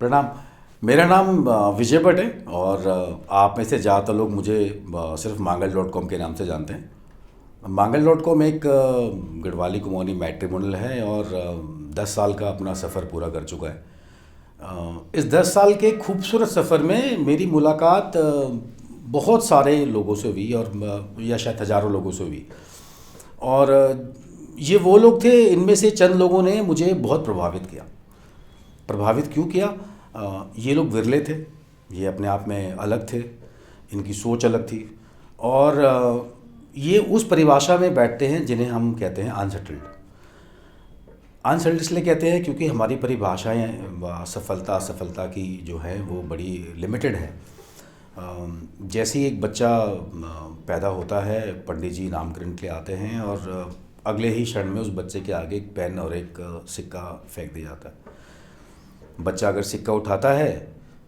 प्रणाम। मेरा नाम विजय भट्ट है और आप में से ज़्यादातर लोग मुझे सिर्फ मांगल.com के नाम से जानते हैं। मांगल.com एक गढ़वाली कुमाऊनी मैट्रिमोनियल है और 10 साल का अपना सफ़र पूरा कर चुका है। इस 10 साल के खूबसूरत सफ़र में मेरी मुलाकात बहुत सारे लोगों से हुई और या शायद हज़ारों लोगों से हुई। और ये वो लोग थे, इनमें से चंद लोगों ने मुझे बहुत प्रभावित किया। प्रभावित क्यों किया? ये लोग विरले थे, ये अपने आप में अलग थे, इनकी सोच अलग थी और ये उस परिभाषा में बैठते हैं जिन्हें हम कहते हैं अनसेटल्ड। अनसेटल्ड इसलिए कहते हैं क्योंकि हमारी परिभाषाएं सफलता असफलता की जो है वो बड़ी लिमिटेड है। जैसे ही एक बच्चा पैदा होता है, पंडित जी नामकरण के लिए आते हैं और अगले ही क्षण में उस बच्चे के आगे एक पेन और एक सिक्का फेंक दिया जाता है। बच्चा अगर सिक्का उठाता है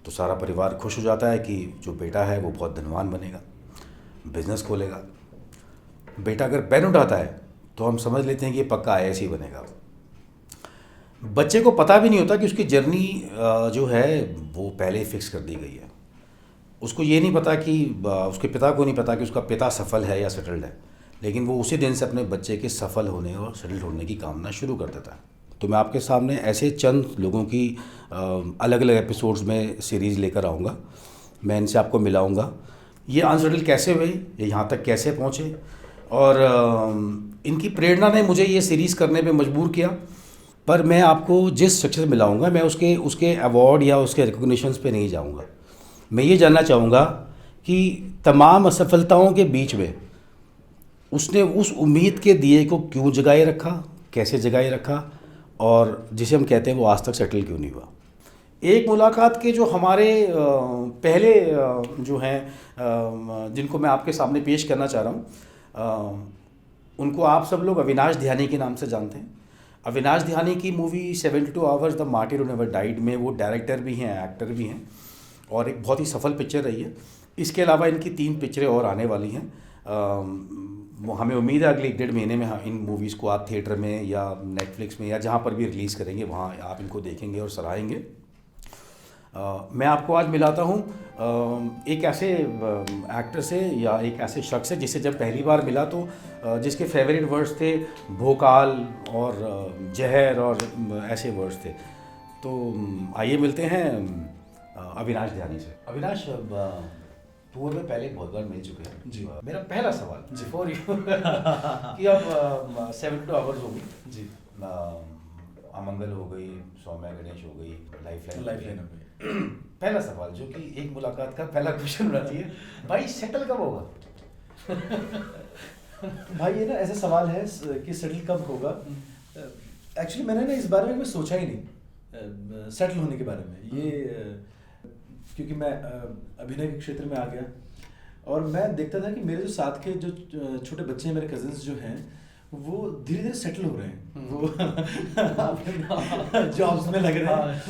तो सारा परिवार खुश हो जाता है कि जो बेटा है वो बहुत धनवान बनेगा, बिजनेस खोलेगा। बेटा अगर पेन उठाता है तो हम समझ लेते हैं कि ये पक्का आईएएस ही बनेगा। बच्चे को पता भी नहीं होता कि उसकी जर्नी जो है वो पहले ही फिक्स कर दी गई है। उसको ये नहीं पता कि उसके पिता को नहीं पता कि उसका पिता सफल है या सेटल्ड है, लेकिन वो उसी दिन से अपने बच्चे के सफल होने और सेटल्ड होने की कामना शुरू कर देता है। तो मैं आपके सामने ऐसे चंद लोगों की अलग अलग एपिसोड्स में सीरीज़ लेकर आऊँगा। मैं इनसे आपको मिलाऊँगा, ये अनसेटल्ड कैसे हुए, ये यहाँ तक कैसे पहुँचे और इनकी प्रेरणा ने मुझे ये सीरीज़ करने पे मजबूर किया। पर मैं आपको जिस शख्स से मिलाऊँगा मैं उसके अवार्ड या उसके रिकॉग्निशंस पे नहीं जाऊँगा। मैं ये जानना चाहूँगा कि तमाम असफलताओं के बीच में उसने उस उम्मीद के दिए को क्यों जगाए रखा, कैसे जगाए रखा और जिसे हम कहते हैं वो आज तक सेटल क्यों नहीं हुआ। एक मुलाकात के जो हमारे पहले जो हैं जिनको मैं आपके सामने पेश करना चाह रहा हूँ, उनको आप सब लोग अविनाश ध्यानी के नाम से जानते हैं। अविनाश ध्यानी की movie 72 hours the martyr who never died में वो डायरेक्टर भी हैं, एक्टर भी हैं और एक बहुत ही सफल पिक्चर रही है। इसके अलावा इनकी 3 पिक्चरें और आने वाली हैं। हमें उम्मीद है अगले 1-1.5 महीने में इन मूवीज़ को आप थिएटर में या नेटफ्लिक्स में या जहाँ पर भी रिलीज़ करेंगे वहाँ आप इनको देखेंगे और सराहेंगे। मैं आपको आज मिलाता हूँ एक ऐसे एक्टर से या एक ऐसे शख्स से जिसे जब पहली बार मिला तो जिसके फेवरेट वर्ड्स थे भोकाल और जहर और ऐसे वर्ड्स थे। तो आइए मिलते हैं अविनाश ध्यानी से। अविनाश, टूर में पहले बहुत बार मिल चुके हैं जी। मेरा पहला सवाल जी फॉर यू कि अब 72 आवर्स हो गई जी, अमंगल हो गई, सौम्या गणेश हो गई, लाइफलाइन हो गई। पहला सवाल जो कि एक मुलाकात का पहला क्वेश्चन होना चाहिए, भाई सेटल कब होगा? भाई ये ना ऐसा सवाल है कि सेटल कब होगा। एक्चुअली मैंने ना इस बारे में सोचा ही नहीं सेटल होने के बारे में। ये क्योंकि मैं अभिनय के क्षेत्र में आ गया और मैं देखता था कि मेरे जो साथ के जो छोटे बच्चे हैं, मेरे कजिन्स जो हैं, वो धीरे धीरे सेटल हो रहे हैं, वो जॉब्स में लग रहे हैं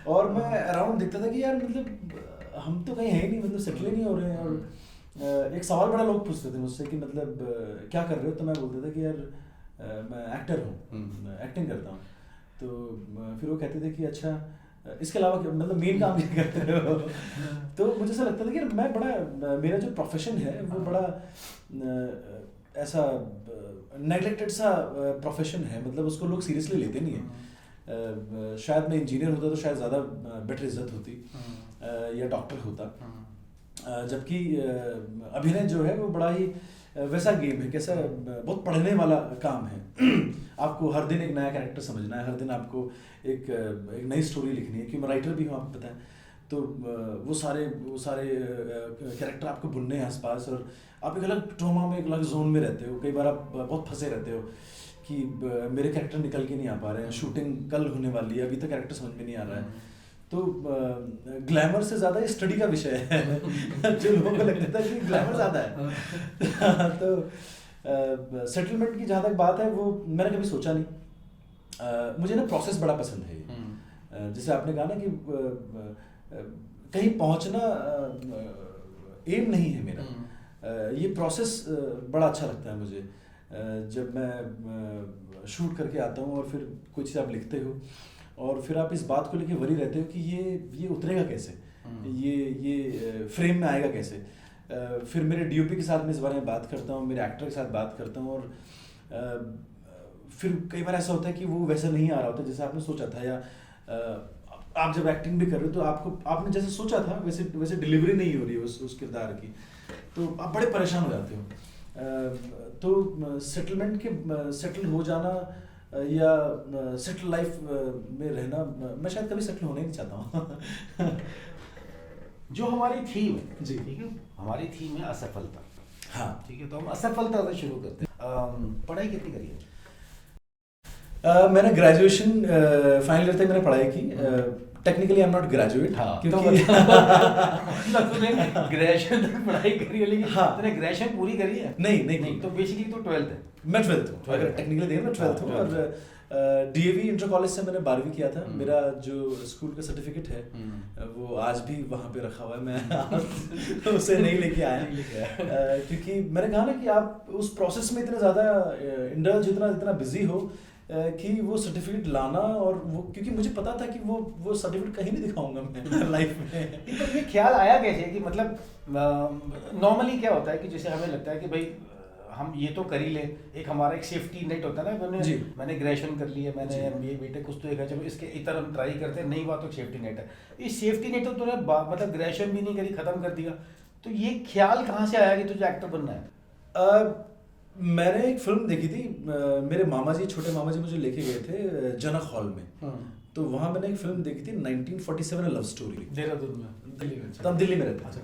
और मैं अराउंड देखता था कि यार मतलब हम तो कहीं है ही नहीं, मतलब सेटल ही नहीं हो रहे हैं। और एक सवाल बड़ा लोग पूछते थे मुझसे कि मतलब क्या कर रहे हो, तो मैं बोलता था कि यार मैं एक्टर हूँ, एक्टिंग करता हूँ। तो फिर वो कहते थे कि अच्छा इसके अलावा मतलब मेन काम क्या करते हो? तो मुझे ऐसा लगता था कि मैं बड़ा, मेरा जो प्रोफेशन है वो बड़ा ऐसा नेग्लेक्टेड सा प्रोफेशन है, मतलब उसको लोग सीरियसली लेते नहीं है। शायद मैं इंजीनियर होता तो शायद ज़्यादा बेटर इज्जत होती या डॉक्टर होता, जबकि अभिनय जो है वो बड़ा ही वैसा गेम है, कैसा बहुत पढ़ने वाला काम है। आपको हर दिन एक नया कैरेक्टर समझना है, हर दिन आपको एक नई स्टोरी लिखनी है, क्योंकि मैं राइटर भी हूँ आपको पता है। तो वो सारे कैरेक्टर आपको बुनने हैं आसपास और आप एक अलग ट्रॉमा में, एक अलग जोन में रहते हो। कई बार आप बहुत फंसे रहते हो कि मेरे कैरेक्टर निकल के नहीं आ पा रहे हैं, शूटिंग कल होने वाली है, अभी तक कैरेक्टर समझ में नहीं आ रहा है। तो ग्लैमर से ज़्यादा ये स्टडी का विषय है जो लोगों को लगता है कि ग्लैमर ज़्यादा है। तो सेटलमेंट की जहाँ तक बात है वो मैंने कभी सोचा नहीं। मुझे ना प्रोसेस बड़ा पसंद है। जैसे आपने कहा ना कि कहीं पहुँचना एम नहीं है मेरा, ये प्रोसेस बड़ा अच्छा लगता है मुझे। जब मैं शूट करके आता हूँ और फिर कोई चीज़ आप लिखते हो और फिर आप इस बात को लेके वरी रहते हो कि ये उतरेगा कैसे, ये फ्रेम में आएगा कैसे। फिर मेरे डीओपी के साथ मैं इस बारे में बात करता हूँ, मेरे एक्टर के साथ बात करता हूँ, और फिर कई बार ऐसा होता है कि वो वैसा नहीं आ रहा होता जैसे आपने सोचा था, या आप जब एक्टिंग भी कर रहे हो तो आपने जैसे सोचा था वैसे डिलीवरी नहीं हो रही है उस किरदार की, तो आप बड़े परेशान हो जाते हो। तो सेटल हो जाना या सेटल लाइफ में रहना, मैं शायद कभी सेटल होना ही नहीं चाहता हूँ। जो हमारी थीम है, जी ठीक है, हमारी थीम है असफलता। हाँ ठीक है, तो हम असफलता से शुरू करते हैं। पढ़ाई कितनी करी है? मैंने ग्रेजुएशन फाइनल ईयर तक मैंने पढ़ाई की। Technically I am not graduate, क्योंकि तूने ग्रेजुएशन तक पढ़ाई करी है, लेकिन हाँ तूने ग्रेजुएशन पूरी करी है? नहीं, तो बेसिकली तो 12th है। मैं 12th हूँ, अगर टेक्निकली देखें मैं 12th हूँ। और डीएवी इंटर कॉलेज से मैंने 12वीं किया था। मेरा जो स्कूल का सर्टिफिकेट है वो आज भी वहाँ पे रखा हुआ है, मैं उसे नहीं लेके आया। क्योंकि मैंने कहा ना कि आप उस प्रोसेस में इतने ज़्यादा इंडल्ज, इतना बिजी हो कि वो सर्टिफिकेट लाना, और वो क्योंकि मुझे पता था कि वो सर्टिफिकेट कहीं नहीं दिखाऊंगा मैं लाइफ में। तो ये ख्याल आया कैसे कि मतलब नॉर्मली क्या होता है कि जैसे हमें लगता है कि भाई हम ये तो कर ही ले, एक हमारा एक सेफ्टी नेट होता है ना, मैंने ग्रेजुएशन कर लिया, मैंने एमबीए बीटेक कुछ तो देखा, चलो इसके इधर हम ट्राई करते हैं, नहीं हुआ तो सेफ्टी नेट है। इस सेफ्टी नेट तो तूने मतलब ग्रेजुएशन भी नहीं करी, खत्म कर दिया, तो ये ख्याल कहाँ से आया कि तुझे एक्टर बनना है? मैंने एक फिल्म देखी थी, मेरे मामा जी, छोटे मामा जी मुझे लेके गए थे जनक हॉल में। तो वहाँ मैंने एक फिल्म देखी थी 1947 लव स्टोरी, देहरादून में, दिल्ली में। तब दिल्ली में रहता था।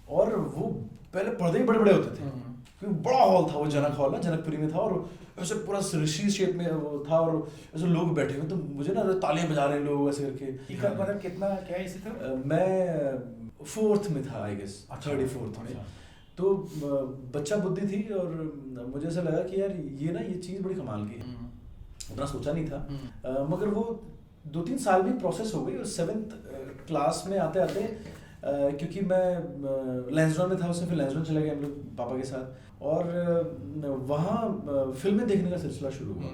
और वो पहले पर्दे ही बड़े बड़े होते थे, क्योंकि बड़ा हॉल था वो, जनक हॉल ना, जनकपुरी में था, और ऐसे पूरा ऋषि शेप में वो था, और ऐसे लोग बैठे हुए, तो मुझे ना तालियां बजा रहे लोग ऐसे करके। मतलब कितना क्या है इसी तरह? मैं 4th में था आई गेस, 3rd या 4th में। तो बच्चा बुद्धि थी, और मुझे ऐसा लगा कि यार ये ना ये चीज़ बड़ी कमाल की है, उतना सोचा नहीं था। मगर वो 2-3 साल भी प्रोसेस हो गई, और 7th क्लास में आते आते क्योंकि मैं लैंसडॉन में था उससे, फिर लैंसडॉन चले गए हम लोग पापा के साथ, और वहाँ फिल्में देखने का सिलसिला शुरू हुआ।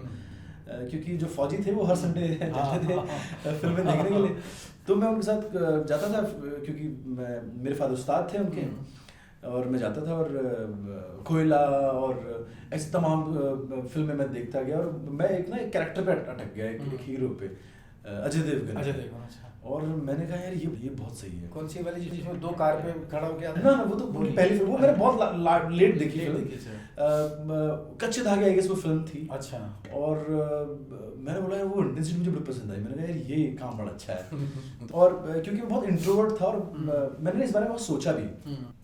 क्योंकि जो फौजी थे वो हर संडे जाते थे फिल्में देखने के लिए, तो मैं उनके साथ जाता था, क्योंकि मेरे फादर उस्ताद थे उनके, और मैं जाता था, और कोयला और ऐसे तमाम फिल्में मैं देखता गया, और मैं एक कैरेक्टर पे अटक गया, एक हीरो पे, अजय देवगन। अच्छा। और मैंने कहा यार ये बहुत सही है। कौन सी वाली जिसमें 2 कार पे खड़ा हो गया? ना वो तो पहली फिल्म, वो मैंने बहुत लेट देखी फिल्म, कच्चे धागे आई गेस वो फिल्म थी। अच्छा। और मैंने बोला यार वो इंटेंसिटी मुझे बड़ी पसंद आई, मैंने कहा यार ये काम बड़ा अच्छा है। और क्योंकि मैं बहुत इंट्रोवर्ट था, और मैंने इस बारे में बहुत सोचा भी,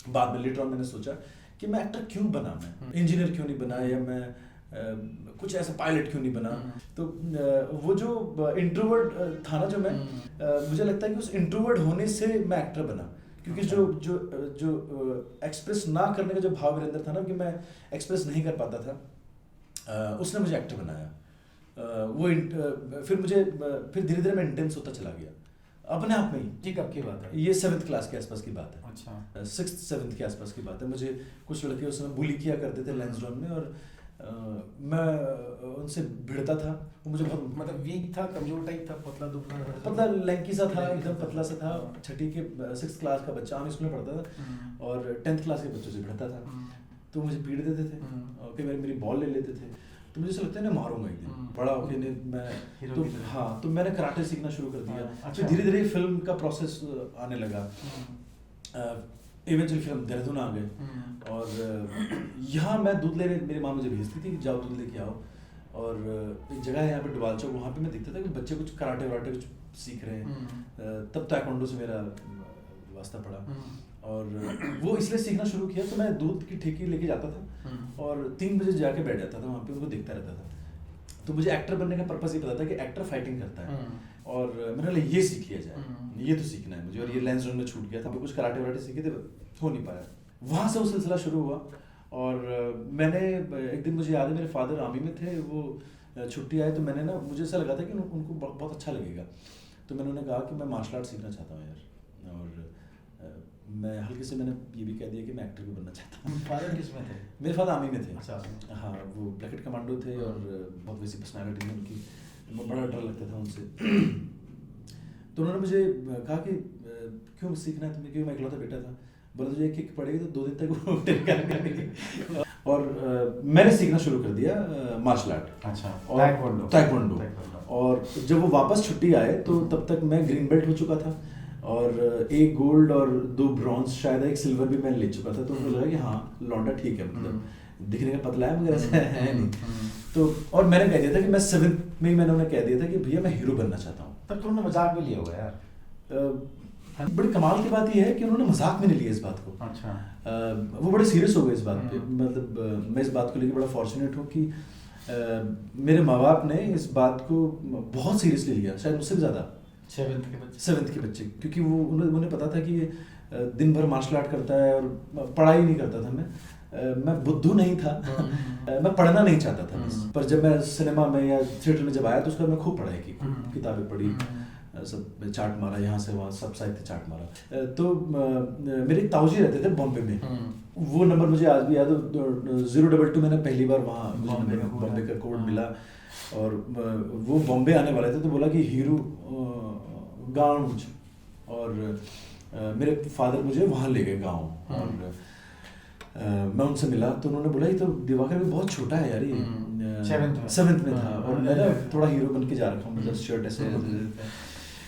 बाद में लेटर ऑन मैंने सोचा कि मैं एक्टर क्यों बना, मैं इंजीनियर क्यों नहीं बना, या मैं कुछ ऐसा पायलट क्यों नहीं बना। तो वो जो इंट्रोवर्ट था ना, जो मैं मुझे लगता है कि उस इंट्रोवर्ट होने से मैं एक्टर बना, क्योंकि जो एक्सप्रेस ना करने का जो भाव मेरे अंदर था ना, कि मैं एक्सप्रेस नहीं कर पाता था, उसने मुझे एक्टर बनाया। फिर धीरे धीरे मैं इंटेंस होता चला गया अपने आप में ही। ठीक, अब की बात है, ये 7th क्लास के आसपास की बात है। अच्छा। 6th 7th के आसपास की बात है। मुझे कुछ लड़के उस समय बुली किया करते थे लैंसडॉन में, और मैं उनसे भिड़ता था। वो मुझे बहुत मतलब वीक था, कमजोर टाइप था, पतला लैंकी सा था, एकदम पतला सा था। 6th क्लास का बच्चा, हम स्कूल में पढ़ता था, और 10th क्लास के बच्चों से भिड़ता था, तो मुझे पीट देते थे, और फिर मेरी बॉल ले लेते थे, तो मुझे ऐसा लगता है ना मारूंगा एक दिन बड़ा होके मैं। तो हाँ, तो मैंने कराटे सीखना शुरू कर दिया। फिर धीरे धीरे फिल्म का प्रोसेस आने लगा। इवेंचुअली फिल्म देहरादून आ गए, और यहाँ मैं दूध लेने, मेरी माँ मुझे भेजती थी, जाओ दूध लेके आओ। और एक जगह है यहाँ पे डुबाल चौक, वहाँ पे मैं देखता था कि बच्चे कुछ कराटे वराटे कुछ सीख रहे हैं। तब ताइक्वांडो से मेरा वास्ता पड़ा, और वो इसलिए सीखना शुरू किया। तो मैं दूध की ठेकी लेके जाता था, और 3 बजे जाके बैठ जाता था वहाँ पे, उनको देखता रहता था। तो मुझे एक्टर बनने का पर्पस ये पता था कि एक्टर फाइटिंग करता है, और मैंने बोला ये सीख लिया जाए, ये तो सीखना है मुझे। और ये लैंसडॉन में छूट गया था, कुछ कराटे वराटे सीखे थे, हो नहीं पाया। वहाँ से वो सिलसिला शुरू हुआ, और मैंने एक दिन, मुझे याद है मेरे फादर आर्मी में थे, वो छुट्टी आए, तो मैंने ना, मुझे ऐसा लगा था कि उनको बहुत अच्छा लगेगा, तो मैंने उन्हें कहा कि मैं मार्शल आर्ट सीखना चाहता हूँ यार। और मैं हल्के से मैंने ये भी कह दिया कि मैं एक्टर भी बनना चाहता हूँ। फादर किस में थे? मेरे फादर आर्मी में थे। अच्छा। हाँ, वो ब्लैकेट कमांडो थे, और बहुत वैसी पर्सनैलिटी थी उनकी। बड़ा डर लगता था उनसे। तो उन्होंने मुझे कहा कि क्यों सीखना है तुम्हें, क्यों, मैं इकलौता बेटा था, बोला तुझे एक किक पड़ेगी तो 2 दिन तक वो उठेगा। और मैंने सीखना शुरू कर दिया मार्शल आर्ट। अच्छा, और ताइक्वांडो। और जब वो वापस छुट्टी आए तो तब तक मैं ग्रीन बेल्ट हो चुका था, और 1 गोल्ड और 2 ब्रॉन्ज, शायद 1 सिल्वर भी मैं ले चुका था। तो मुझे लगा कि हाँ लौंडा ठीक है, मतलब दिखने का पतला है मगर ऐसा है नहीं। तो और मैंने कह दिया था कि मैं 7th में ही मैंने उन्हें कह दिया था कि भैया मैं हीरो बनना चाहता हूँ। तब तो उन्होंने मजाक भी लिया होगा यार। बड़ी कमाल की बात यह है कि उन्होंने मजाक में नहीं लिया इस बात को। अच्छा। वो बड़े सीरियस हो गए इस बात पे। मतलब मैं इस बात को लेकर बड़ा फॉर्चुनेट हूँ कि मेरे माँ बाप ने इस बात को बहुत सीरियसली लिया, शायद मुझसे भी ज़्यादा। 7th के बच्चे, क्योंकि वो उन्हें पता था कि दिन भर मार्शल आर्ट करता है और पढ़ाई नहीं करता था। मैं बुद्धू नहीं था। मैं पढ़ना नहीं चाहता था बस। पर जब मैं सिनेमा में या थिएटर में जब आया तो उसके बाद मैं खूब पढ़ाई की, किताबें पढ़ी, सब चाट मारा, यहाँ से वहाँ सब साहित्य चाट मारा। तो मेरे ताऊजी रहते थे बॉम्बे में। वो नंबर मुझे आज भी याद है, 022 मैंने पहली बार वहाँ बॉम्बे का कोड मिला। और वो बॉम्बे आने वाले थे तो बोला कि हीरो गाँव, और मेरे फादर मुझे वहाँ ले गए गाँव। और मैं उनसे मिला तो उन्होंने बोला ये तो दिवाकर भी बहुत छोटा है यार, ये 7th में था और मैं ना थोड़ा हीरो बन के जा रखा हूँ, मतलब शर्ट ऐसे तो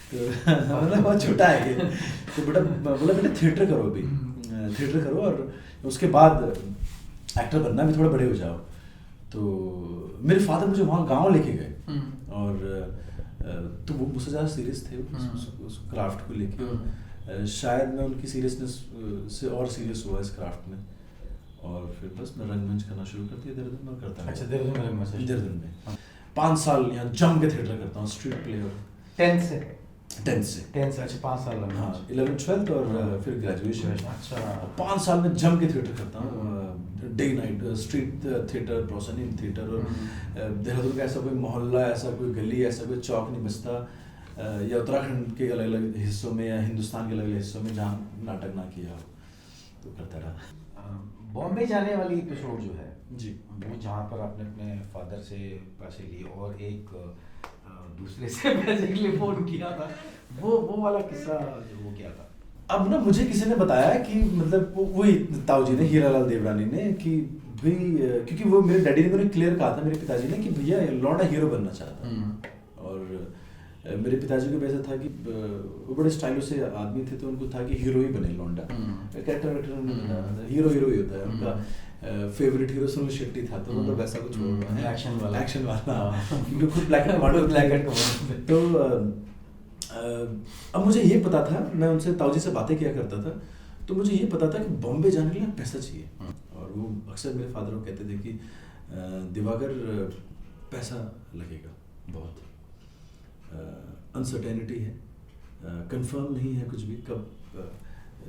मतलब बहुत छोटा है ये। तो बेटा बोला बेटा थिएटर करो, अभी थिएटर करो और उसके बाद एक्टर बनना, भी थोड़ा बड़े हो जाओ। तो मेरे फादर मुझे वहाँ गाँव लेके गए और तो वो मुझसे ज़्यादा सीरियस थे उस क्राफ्ट को लेके, और शायद मैं उनकी सीरियसनेस से और सीरियस हुआ इस क्राफ्ट में। और फिर बस मैं रंगमंच करना शुरू कर दिया देहरादून में करता। अच्छा, देहरादून में 5 साल यहाँ जम के थिएटर करता हूँ, स्ट्रीट प्ले। और 10th से। अच्छा, 5 साल लगा। हाँ, 11th 12th और फिर ग्रेजुएशन। अच्छा, 5 साल में जम के थिएटर करता हूँ, day night street theatre, proscenium theatre. और देहरादून का ऐसा कोई मोहल्ला, ऐसा कोई गली, ऐसा कोई चौक नहीं बचता या उत्तराखंड के अलग अलग हिस्सों में या हिंदुस्तान के अलग अलग हिस्सों में जहाँ नाटक ना किया हो तो करता रहा। बॉम्बे जाने वाली एपिसोड जो है जी, वो जहाँ पर आपने अपने फादर से पैसे लिए और एक दूसरे से पैसे के लिए फोन किया था, वो वाला किस्सा जो वो क्या था? अब ना मुझे किसी ने बताया कि मतलब वही ताऊजी ने, हीरालाल देवरानी ने, कि भाई क्योंकि वो मेरे डैडी ने मुझे क्लियर कहा था, मेरे पिताजी ने, कि भैया लौंडा हीरो बनना चाहता है। और मेरे पिताजी को वैसा था कि वो बड़े स्टाइलों से आदमी थे, तो उनको था कि हीरो ही बने लौंडा, कैरेक्टर हीरो ही होता है। उनका फेवरेट हीरो सुनील शेट्टी था, तो मतलब वैसा कुछ एक्शन वाला क्योंकि खुद ब्लैक एंड तो अब मुझे ये पता था, मैं उनसे ताऊजी से बातें किया करता था, तो मुझे ये पता था कि बॉम्बे जाने के लिए पैसा चाहिए। और वो अक्सर मेरे फादर को कहते थे कि दिवाकर पैसा लगेगा बहुत, अनसर्टेनिटी है, कंफर्म नहीं है कुछ भी, कब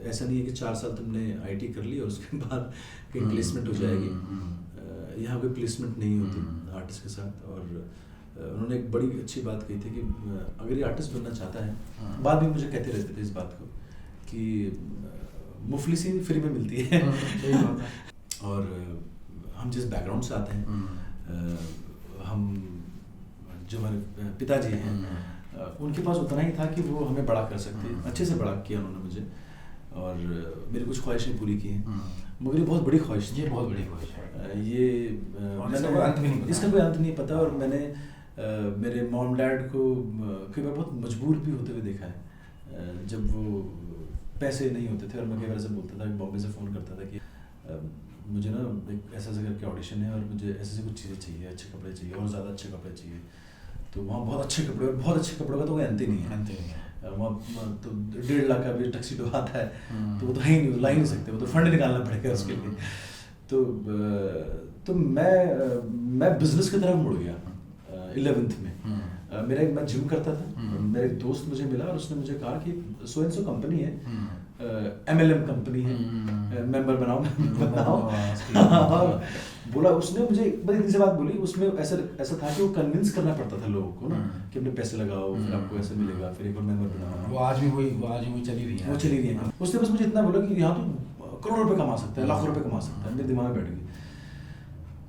ऐसा नहीं है कि 4 साल तुमने आईटी कर ली और उसके बाद कहीं प्लेसमेंट हो जाएगी। यहाँ कोई प्लेसमेंट नहीं होती आर्टिस्ट के साथ। और उन्होंने एक बड़ी अच्छी बात कही थी कि अगर ये आर्टिस्ट बनना चाहता है, बाद में मुझे कहते रहते थे इस बात को कि मुफलिसी फ्री में मिलती है। और हम जिस बैकग्राउंड से आते हैं, हम जो हमारे पिताजी हैं, उनके पास उतना ही था कि वो हमें बड़ा कर सकते, अच्छे से बड़ा किया उन्होंने मुझे, और मेरी कुछ ख्वाहिशें पूरी की हैं। मगर ये बहुत बड़ी ख्वाहिश थी, बहुत बड़ी ख्वाहिश है ये इसका कोई अंत नहीं पता। और मैंने मेरे मॉम डैड को कई बार बहुत मजबूर भी होते हुए देखा है, जब वो पैसे नहीं होते थे और मैं कई बार ऐसे बोलता था, बॉम्बे से फ़ोन करता था कि मुझे ना एक ऐसा जगह के ऑडिशन है और मुझे ऐसे कुछ चीज़ें चाहिए, अच्छे कपड़े चाहिए और ज़्यादा अच्छे कपड़े चाहिए। तो वहाँ बहुत अच्छे कपड़े, और बहुत अच्छे कपड़ों का तो कोई अंत ही नहीं है। वहाँ तो 1.5 लाख का भी टैक्सीडो आता है, तो वो तो है ही नहीं, ला ही नहीं सकते, वो तो फंड निकालना पड़ेगा उसके लिए। तो मैं बिजनेस की तरफ मुड़ गया 11th में। मैं जिम करता था, मेरा एक दोस्त मुझे मिला और उसने मुझे कहा कि सो एंड सो कंपनी है, MLM कंपनी है, मेंबर बनाओ। और बोला उसने मुझे बस इतनी सी बात बोली, उसमें ऐसा था कि वो कन्विंस करना पड़ता था लोगों को ना कि अपने पैसे लगाओ, फिर आपको ऐसे मिलेगा, फिर एक और मेंबर बनाओ। वो आज भी वही चली रही है। उसने बस मुझे इतना बोला कि यहाँ तो करोड़ों रुपए कमा सकता है, लाखों रुपए कमा सकता है। मेरे दिमाग में बैठ गई।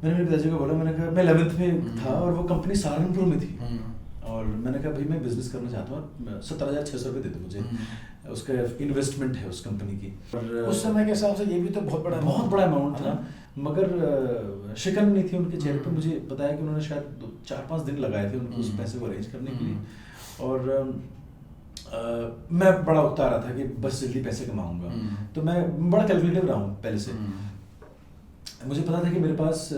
मैंने मेरे पिताजी को बोला, मैंने कहा मैं 11th में था और वो कंपनी सहारनपुर में थी और मैंने कहा भाई मैं बिजनेस करना चाहता हूँ, 17,600 रुपये दे दो मुझे, उसका इन्वेस्टमेंट है उस कंपनी की। और उस समय के हिसाब से ये भी तो बहुत बड़ा अमाउंट था, मगर शिकन नहीं थी उनके चेहरे पे। मुझे बताया कि उन्होंने शायद 4-5 दिन लगाए थे उनको उस पैसे को अरेंज करने के लिए। और मैं बड़ा उकता रहा था कि बस जल्दी पैसे कमाऊंगा, तो मैं बड़ा कैलकुलेटिव रहा हूँ पहले से। मुझे पता था कि मेरे पास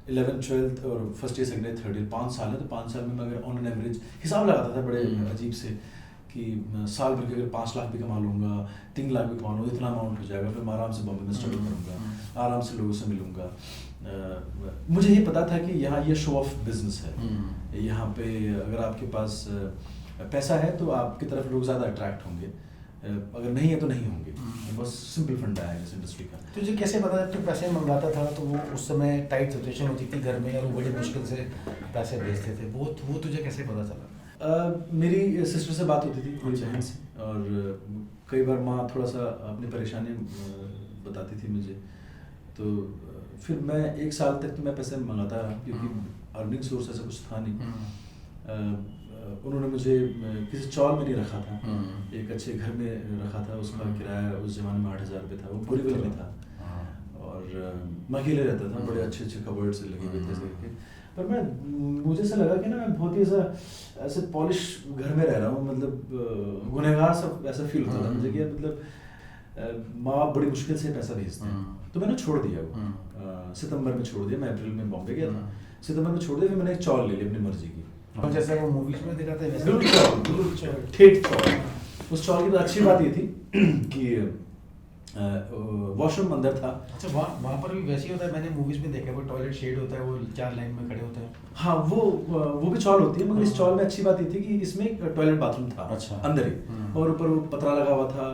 11th 12th और first year second year third year 5 साल है, तो 5 साल में मैं अगर ऑन एन एवरेज हिसाब लगाता था बड़े अजीब से कि साल भर के अगर 5 लाख भी कमा लूँगा, 3 लाख भी कमा लूँगा, इतना अमाउंट हो जाएगा, फिर मैं आराम से बॉम्बे में स्टडी करूँगा, आराम से लोगों से मिलूँगा। मुझे ये पता था कि यहाँ ये शो ऑफ बिजनेस है, यहाँ पे अगर आपके पास पैसा है तो आपकी तरफ लोग ज़्यादा अट्रैक्ट होंगे, अगर नहीं है तो नहीं होंगे। बस सिंपल फंडा है इस इंडस्ट्री का। तुझे कैसे पता जब तू पैसे मंगाता था तो वो उस समय टाइट सिचुएशन होती थी घर में और वो बड़ी मुश्किल से पैसे भेजते थे, वो तुझे कैसे पता चला? मेरी सिस्टर से बात होती थी, मेरी बहन से, और कई बार माँ थोड़ा सा अपनी परेशानी बताती थी मुझे, तो फिर मैं 1 साल तक तो मैं पैसे मंगाता रहा, क्योंकि अर्निंग सोर्स ऐसा कुछ था नहीं। उन्होंने मुझे किसी चौल में नहीं रखा था, एक अच्छे घर में रखा था, उसका किराया उस ज़माने में 8,000 रुपये था, वो बोरीवली में था, और मैं अकेले रहता था, बड़े अच्छे कबर्ड से लगे हुए थे करके। पर मुझे ऐसा लगा कि ना मैं बहुत ही ऐसे पॉलिश घर में रह रहा हूँ, मतलब गुनहगार सब ऐसा फील होता था मुझे कि मतलब माँ बाप बड़ी मुश्किल से पैसा भेजते हैं। तो मैंने छोड़ दिया वो, सितंबर में छोड़ दिया। मैं अप्रैल में बॉम्बे गया था, सितंबर में छोड़ दिया, फिर मैंने एक चौल ले ली अपनी मर्जी की, और जैसे वो मूवीज में दिखाते हैं बिल्कुल ठेठ चौल। उस चौल की तो अच्छी बात ये थी कि वॉशरूम अंदर था। अच्छा, वहाँ पर भी वैसे ही होता है? मैंने मूवीज में देखा है, वो टॉयलेट शेड होता है, वो 4 लाइन में खड़े होते हैं। हाँ, वो भी चौल होती है, मगर इस चौल में अच्छी बात ये थी कि इसमें एक टॉयलेट बाथरूम था। अच्छा। अंदर ही, और ऊपर वो पतरा लगा हुआ था।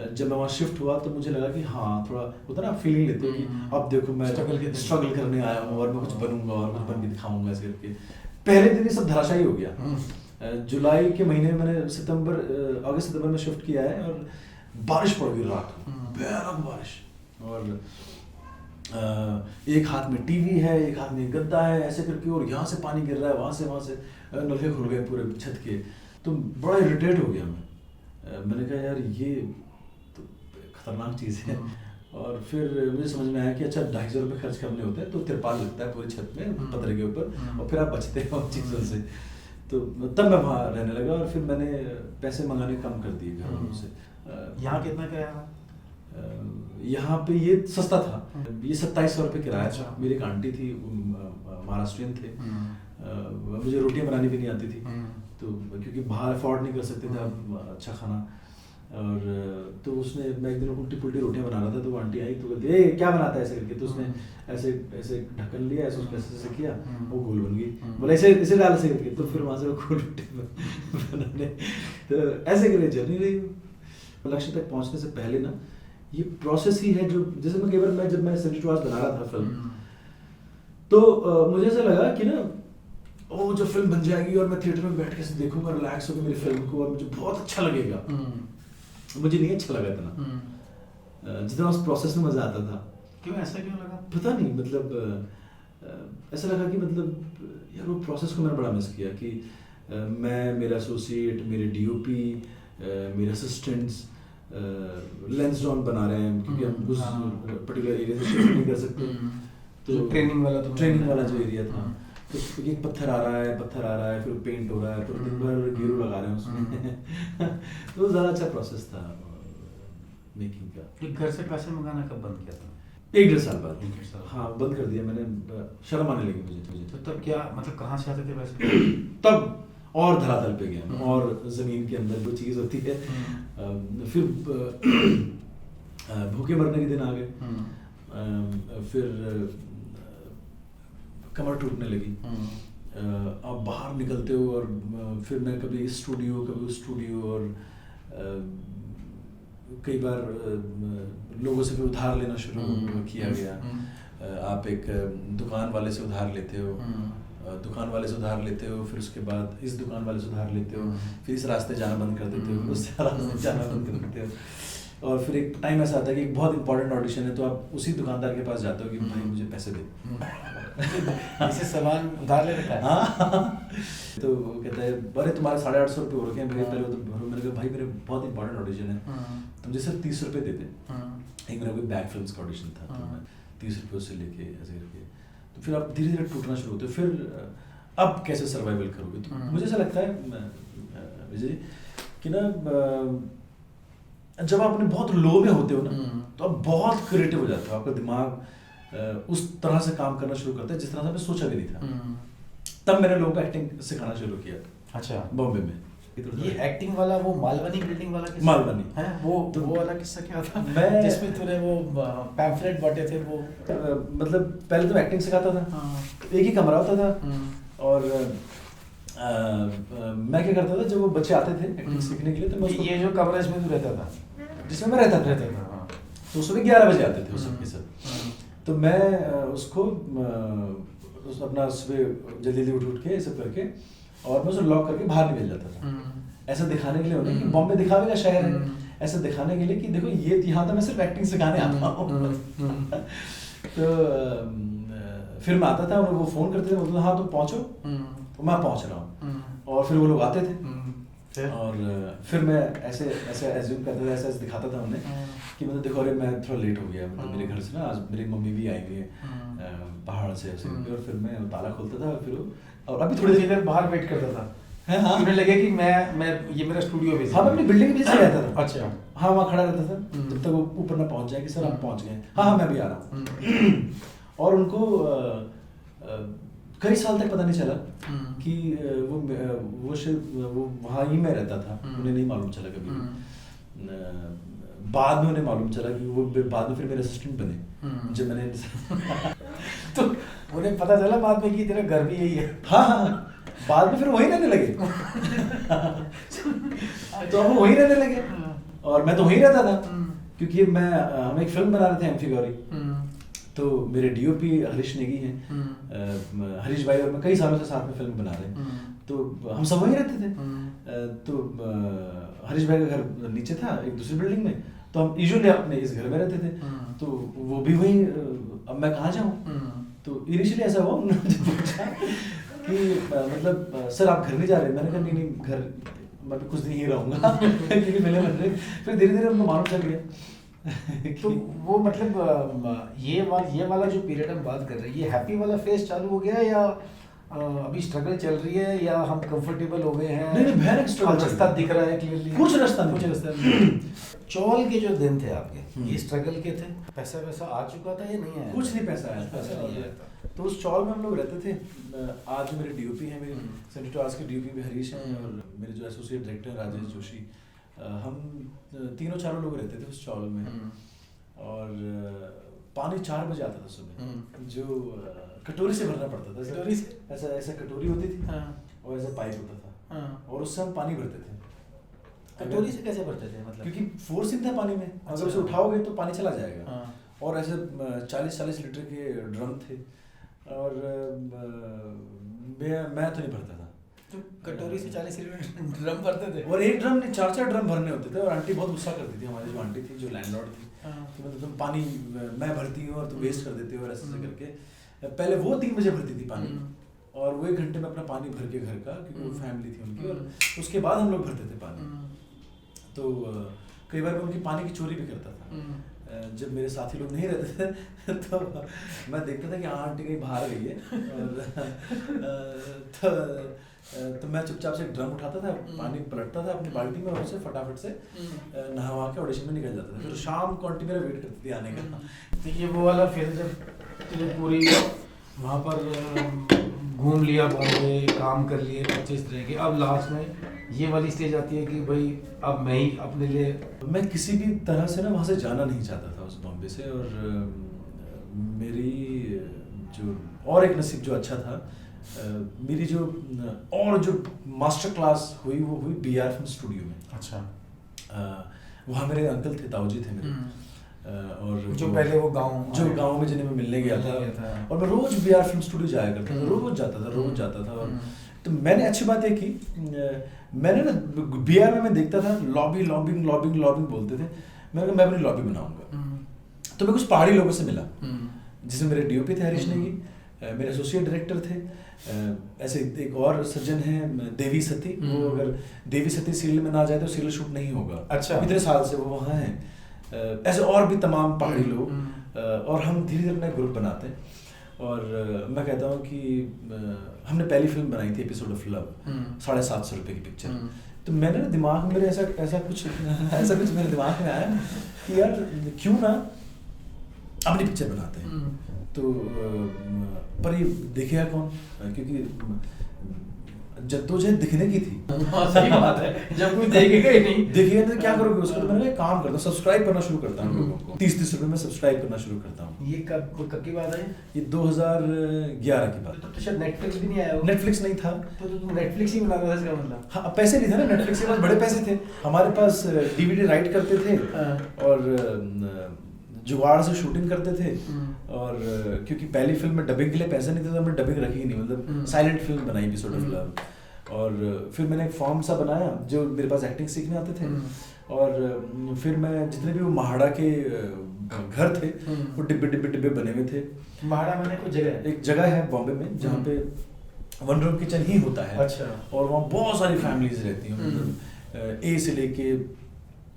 जब मैं वहाँ शिफ्ट हुआ तो मुझे लगा कि हाँ, थोड़ा होता ना फीलिंग लेते हो कि अब देखो मैं स्ट्रगल करने आया हूँ और मैं कुछ बनूंगा और कुछ बन के दिखाऊंगा ऐसे करके। पहले दिन ही सब धराशायी हो गया। जुलाई के महीने में मैंने अगस्त सितंबर में शिफ्ट किया है, और बारिश पड़ गई रात को, भयानक बारिश, और एक हाथ में टीवी है, एक हाथ में गद्दा है, ऐसे करके, और यहाँ से पानी गिर रहा है, वहाँ से नलके खुल गए पूरे छत के। तो बड़ा इरिटेट हो गया मैं। मैंने कहा यार ये तो खतरनाक चीज़ है। और फिर मुझे समझ में आया कि अच्छा 250 रुपये खर्च करने होते हैं, तो तिरपाल लगता है पूरी छत में पतरे के ऊपर, और फिर आप बचते हो उन चीज़ों से। तो तब मैं वहाँ रहने लगा, और फिर मैंने पैसे मंगाने कम कर दिए घर वालों से। यहाँ कितना किराया था? यहाँ पे ये सस्ता था, ये 2700 रुपये किराया था। मेरी एक आंटी थी, महाराष्ट्रियन थे, मुझे रोटियाँ बनानी भी नहीं आती थी, तो क्योंकि बाहर अफोर्ड नहीं कर सकते थे अच्छा खाना। और तो उसने, मैं एक दिन उल्टी पुल्टी रोटियाँ बना रहा था, तो वो आंटी आई तो कहती ए क्या बनाता है ऐसे करके, तो उसने ऐसे ऐसे ढक्कन लिया, ऐसे उसको ऐसे किया, वो गोल बन गई। बोला ऐसे डाल ऐसे करके, तो फिर वहाँ से वो गोल रोटी बनाने, तो ऐसे करके जर्नी रही। लक्ष्य तक पहुँचने से पहले ना ये प्रोसेस ही है, जो जैसे मैं केवल जब मैं 72 आवर्स बना रहा था फिल्म, तो मुझे ऐसा लगा कि ना वो जो फिल्म बन जाएगी और मैं थिएटर में बैठ के देखूंगा रिलैक्स होकर मेरी फिल्म को, और मुझे बहुत अच्छा लगेगा। मुझे नहीं अच्छा लगा इतना जितना उस प्रोसेस में मजा आता था। क्यों, ऐसा क्यों लगा? पता नहीं, मतलब ऐसा लगा कि मतलब यार वो प्रोसेस को मैंने बड़ा मिस किया कि मैं, मेरा एसोसिएट, मेरे डीओपी, मेरे असिस्टेंट्स लेंस डाउन बना रहे हैं, क्योंकि हम उस पर्टिकुलर एरिया से शिफ्ट नहीं कर सकते। तो ट्रेनिंग वाला जो एरिया था, तो ये पत्थर आ रहा है, फिर पेंट हो रहा है, फिर दिन भर गेरू लगा रहे हैं उसमें। तो ज़्यादा अच्छा प्रोसेस था मेकिंग का। घर से पैसे मंगाना कब बंद किया था? 1-1.5 साल बाद। हाँ, बंद कर दिया मैंने, शर्म आने लगी मुझे। तो तब क्या, मतलब कहाँ से आते थे पैसे? तब और धरातल पे गया, और ज़मीन के अंदर जो चीज़ होती है। फिर भूखे मरने के दिन आ गए, फिर कमर टूटने लगी। अब बाहर निकलते हो, और फिर मैं कभी इस स्टूडियो कभी उस स्टूडियो, और कई बार लोगों से फिर उधार लेना शुरू किया गया। आप एक दुकान वाले से उधार लेते हो, फिर उसके बाद इस दुकान वाले से उधार लेते हो, फिर इस रास्ते जाना बंद कर देते हो, फिर उस रास्ते जाना बंद कर देते हो। और फिर एक टाइम ऐसा आता है कि एक बहुत इंपॉर्टेंट ऑडिशन है, तो आप उसी दुकानदार के पास जाते हो कि भाई मुझे पैसे दे। इसे सामान उधार ले रखा है। हाँ तो वो कहता है अरे तुम्हारे 850 रुपये हो रखे हैं, पहले वो तो भरो। मैंने कहा भाई मेरे बहुत इंपॉर्टेंट ऑडिशन है, तो मुझे सिर्फ 30 रुपये दे दे। एक मेरा कोई बैक फिल्म्स का ऑडिशन था, तो मैं 30 रुपये उससे लेके ऐसे करके, तो फिर आप धीरे धीरे टूटना शुरू होते हो। फिर अब कैसे सर्वाइवल करोगे? तो मुझे ऐसा लगता है विजय कि ना जब आप अपने बहुत लो में होते हो ना, तो आप बहुत क्रिएटिव हो जाते हो। आपका दिमाग उस तरह से काम करना शुरू करता है जिस तरह से मैं सोचा भी नहीं था। तब मैंने लोगों को एक्टिंग सिखाना शुरू किया। अच्छा, बॉम्बे में। ये एक्टिंग वाला वो मालवनी बिल्डिंग वाला किस्सा? मालवनी है वो वाला किस्सा क्या था? मैं जिसमें तूने वो पैम्फलेट बांटे थे वो मतलब पहले तो एक्टिंग सिखाता था। एक ही कमरा होता था और मैं क्या करता था, जब वो बच्चे आते थे एक्टिंग सीखने के लिए, तो मैं ये जो कमरा इसमें तू रहता था, जिसमें मैं रहता था, तो सुबह 11 बजे आते थे वो सबके सब। तो मैं उसको अपना सुबह जल्दी जल्दी उठ के ये सब करके, और मैं उसे लॉक करके बाहर निकल जाता था, ऐसा दिखाने के लिए उन्हें कि बॉम्बे दिखावे का शहर है, ऐसा दिखाने के लिए कि देखो ये यहाँ तो मैं सिर्फ एक्टिंग सिखाने आता हूँ। तो फिर मैं आता था और वो फोन करते थे, बोलते हाँ तुम पहुँचो, तो मैं पहुँच रहा हूँ, और फिर वो लोग आते थे और फिर मैं ऐसे ऐसे एज्यूम करता था, ऐसे दिखाता था उन्हें कि मतलब देखो अरे मैं थोड़ा लेट हो गया, मतलब मेरे घर से ना आज मेरी मम्मी भी आई हुई है पहाड़ से ऐसे, और फिर मैं ताला खोलता था, फिर और अभी थोड़ी देर बाहर वेट करता था। है हाँ, मुझे लगे कि मैं ये मेरा स्टूडियो भी। हाँ मैं अपनी बिल्डिंग में से रहता था। अच्छा, हाँ वहाँ खड़ा रहता था जब तक वो ऊपर ना पहुँच जाए कि सर आप पहुँच गए, हाँ हाँ मैं भी आ रहा हूँ। और उनको कई साल तक पता नहीं चला कि वो वहाँ ही में रहता था, उन्हें नहीं मालूम चला कभी। बाद में उन्हें मालूम चला कि वो बाद में फिर मेरे असिस्टेंट बने जब मैंने तो उन्हें पता चला बाद में कि तेरा घर भी यही है। हाँ बाद में फिर वहीं रहने लगे। तो हम वहीं रहने लगे और मैं तो वहीं रहता था, क्योंकि हम एक फिल्म बना रहे थे एम्फी गौरी, तो मेरे डीओपी हरीश नेगी हैं, हरीश भाई और मैं कई सालों से साथ में फिल्म बना रहे हैं, तो हम सब वहीं रहते थे। तो हरीश भाई का घर नीचे था एक दूसरी बिल्डिंग में, तो हम यूजुअली अपने इस घर में रहते थे, तो वो भी वहीं, अब मैं कहाँ जाऊँ? तो इनिशियली ऐसा हुआ, उन्होंने मुझे पूछा कि मतलब सर आप घर नहीं जा रहे? मैंने कहा नहीं घर मैं भी कुछ दिन ही रहूँगा क्योंकि पहले बन रहे। फिर धीरे धीरे उनको मालूम चल गया। तो वो मतलब ये वाला जो पीरियड हम बात कर रहे हैं, ये हैप्पी वाला फेज चालू हो गया या अभी स्ट्रगल चल रही है, या हम कंफर्टेबल हो गए हैं? नहीं भयानक स्ट्रगल, रास्ता दिख रहा है क्लियरली? कुछ रास्ता नहीं। चौल के जो दिन थे आपके, ये स्ट्रगल के थे? पैसा वैसा आ चुका था या नहीं आया? कुछ नहीं पैसा आया, पैसा नहीं आया। तो उस चौल में हम लोग रहते थे। आज मेरे डीओपी हैं, मेरे सेनेटर आज के डीओपी भी हरीश हैं, और मेरे जो एसोसिएट डायरेक्टर राजेश जोशी, हम तीनों चारों लोग रहते थे उस चौल में। और पानी 4 बजे आता था सुबह, जो कटोरी से भरना पड़ता था। कटोरी से? ऐसा ऐसा कटोरी होती थी और ऐसा पाइप होता था, और उससे हम पानी भरते थे। कटोरी से कैसे भरते थे मतलब? क्योंकि फोर्सिंग था पानी में, अगर उसे उठाओगे तो पानी चला जाएगा। और ऐसे 40-40 लीटर के ड्रम थे, और मैं तो नहीं भरता था। तो कटोरी से 40 लीटर ड्रम भरते थे? और एक ड्रम नहीं, 4-4 ड्रम भरने होते थे। और आंटी बहुत गुस्सा करती थी, हमारी जो आंटी थी, जो लैंडलॉर्ड थी, कि मतलब तुम पानी मैं भरती हूँ और तुम वेस्ट कर देते हो, और ऐसे करके। पहले वो 3 बजे भरती थी पानी, और वो 1 घंटे में अपना पानी भर के घर का, क्योंकि वो फैमिली थी उनकी, और उसके बाद हम लोग भरते थे पानी। तो कई बार मैं उनकी पानी की चोरी भी करता था। जब मेरे साथी लोग नहीं रहते थे तो मैं देखता था कि हाँ आंटी कहीं बाहर गई है, और तो मैं चुपचाप से एक ड्रम उठाता था, पानी पलटता था अपनी बाल्टी में, और उसे फटाफट से नहा के ऑडिशन में निकल जाता था। फिर शाम को आंटी मेरा वेट करती थी आने का। तो ये वो वाला फिर जब पूरी वहाँ पर घूम लिया, बॉम्बे काम कर लिए 25 तरह के, अब लास्ट में ये वाली स्टेज आती है कि भाई अब मैं ही अपने लिए, मैं किसी भी तरह से ना वहाँ से जाना नहीं चाहता था उस बॉम्बे से। और मेरी जो और एक नसीब जो अच्छा था, मेरी जो और जो मास्टर क्लास हुई वो हुई BR फिल्म स्टूडियो में। अच्छा। वहाँ मेरे अंकल थे, ताऊजी थे मेरे, और जो पहले वो गाँव में जिन्हें मैं मिलने गया था, और मैं रोज BR फिल्म स्टूडियो जाया करता था, रोज जाता था। और तो मैंने अच्छी बात है कि मैंने ना BR में मैं देखता था लॉबिंग बोलते थे, मैंने कहा मैं अपनी लॉबी बनाऊंगा। तो मैं कुछ पहाड़ी लोगों से मिला, जिसमें मेरे डीओपी थे हरीश नेगी, मेरे एसोसिएट डायरेक्टर थे, ऐसे एक और सज्जन हैं देवी सती, वो अगर देवी सती सीरियल में ना जाए तो सीरियल शूट नहीं होगा। अच्छा। इतने साल से वो वहाँ हैं। ऐसे और भी तमाम पहाड़ी लोग, और हम धीरे धीरे अपना ग्रुप बनाते हैं। और मैं कहता हूँ कि हमने पहली फिल्म बनाई थी एपिसोड ऑफ लव, 750 रुपये की पिक्चर। तो मैंने ना दिमाग में मेरे ऐसा कुछ मेरे दिमाग में आया कि यार क्यों ना अपनी पिक्चर बनाते हैं। तो पर ये देखेगा कौन, क्योंकि जद्दोजहद दिखने की थी। सही बात है, जब कोई देखेगा ही नहीं, देखिए तो क्या करोगे उसको। तो मैंने कहा काम करता हूँ, सब्सक्राइब करना शुरू करता हूँ लोगों को, 30-30 रुपए में सब्सक्राइब करना शुरू करता हूँ। ये कब की बात है? ये 2011 की बात। तो शायद नेटफ्लिक्स भी नहीं आया होगा। नेटफ्लिक्स नहीं था तो तुम नेटफ्लिक्स ही बना रहा था इसका मतलब। हाँ, पैसे नहीं थे ना नेटफ्लिक्स के पास, बड़े पैसे थे हमारे पास। डीवीडी राइट करते थे और जुगाड़ से शूटिंग करते थे। और क्योंकि पहली फिल्म में डबिंग के लिए पैसे नहीं थे तो हमने डबिंग रखी ही नहीं, मतलब साइलेंट फिल्म बनाई एपिसोड ऑफ लव। और फिर मैंने एक फॉर्म सा बनाया, जो मेरे पास एक्टिंग सीखने आते थे। और फिर मैं जितने भी वो महाड़ा के घर थे वो डिब्बे बने हुए थे। महाड़ा मैंने कुछ जगह, एक जगह है बॉम्बे में जहाँ पे वन रूम किचन ही होता है। अच्छा। और वहाँ बहुत सारी फैमिलीज रहती हैं, मतलब ए से लेके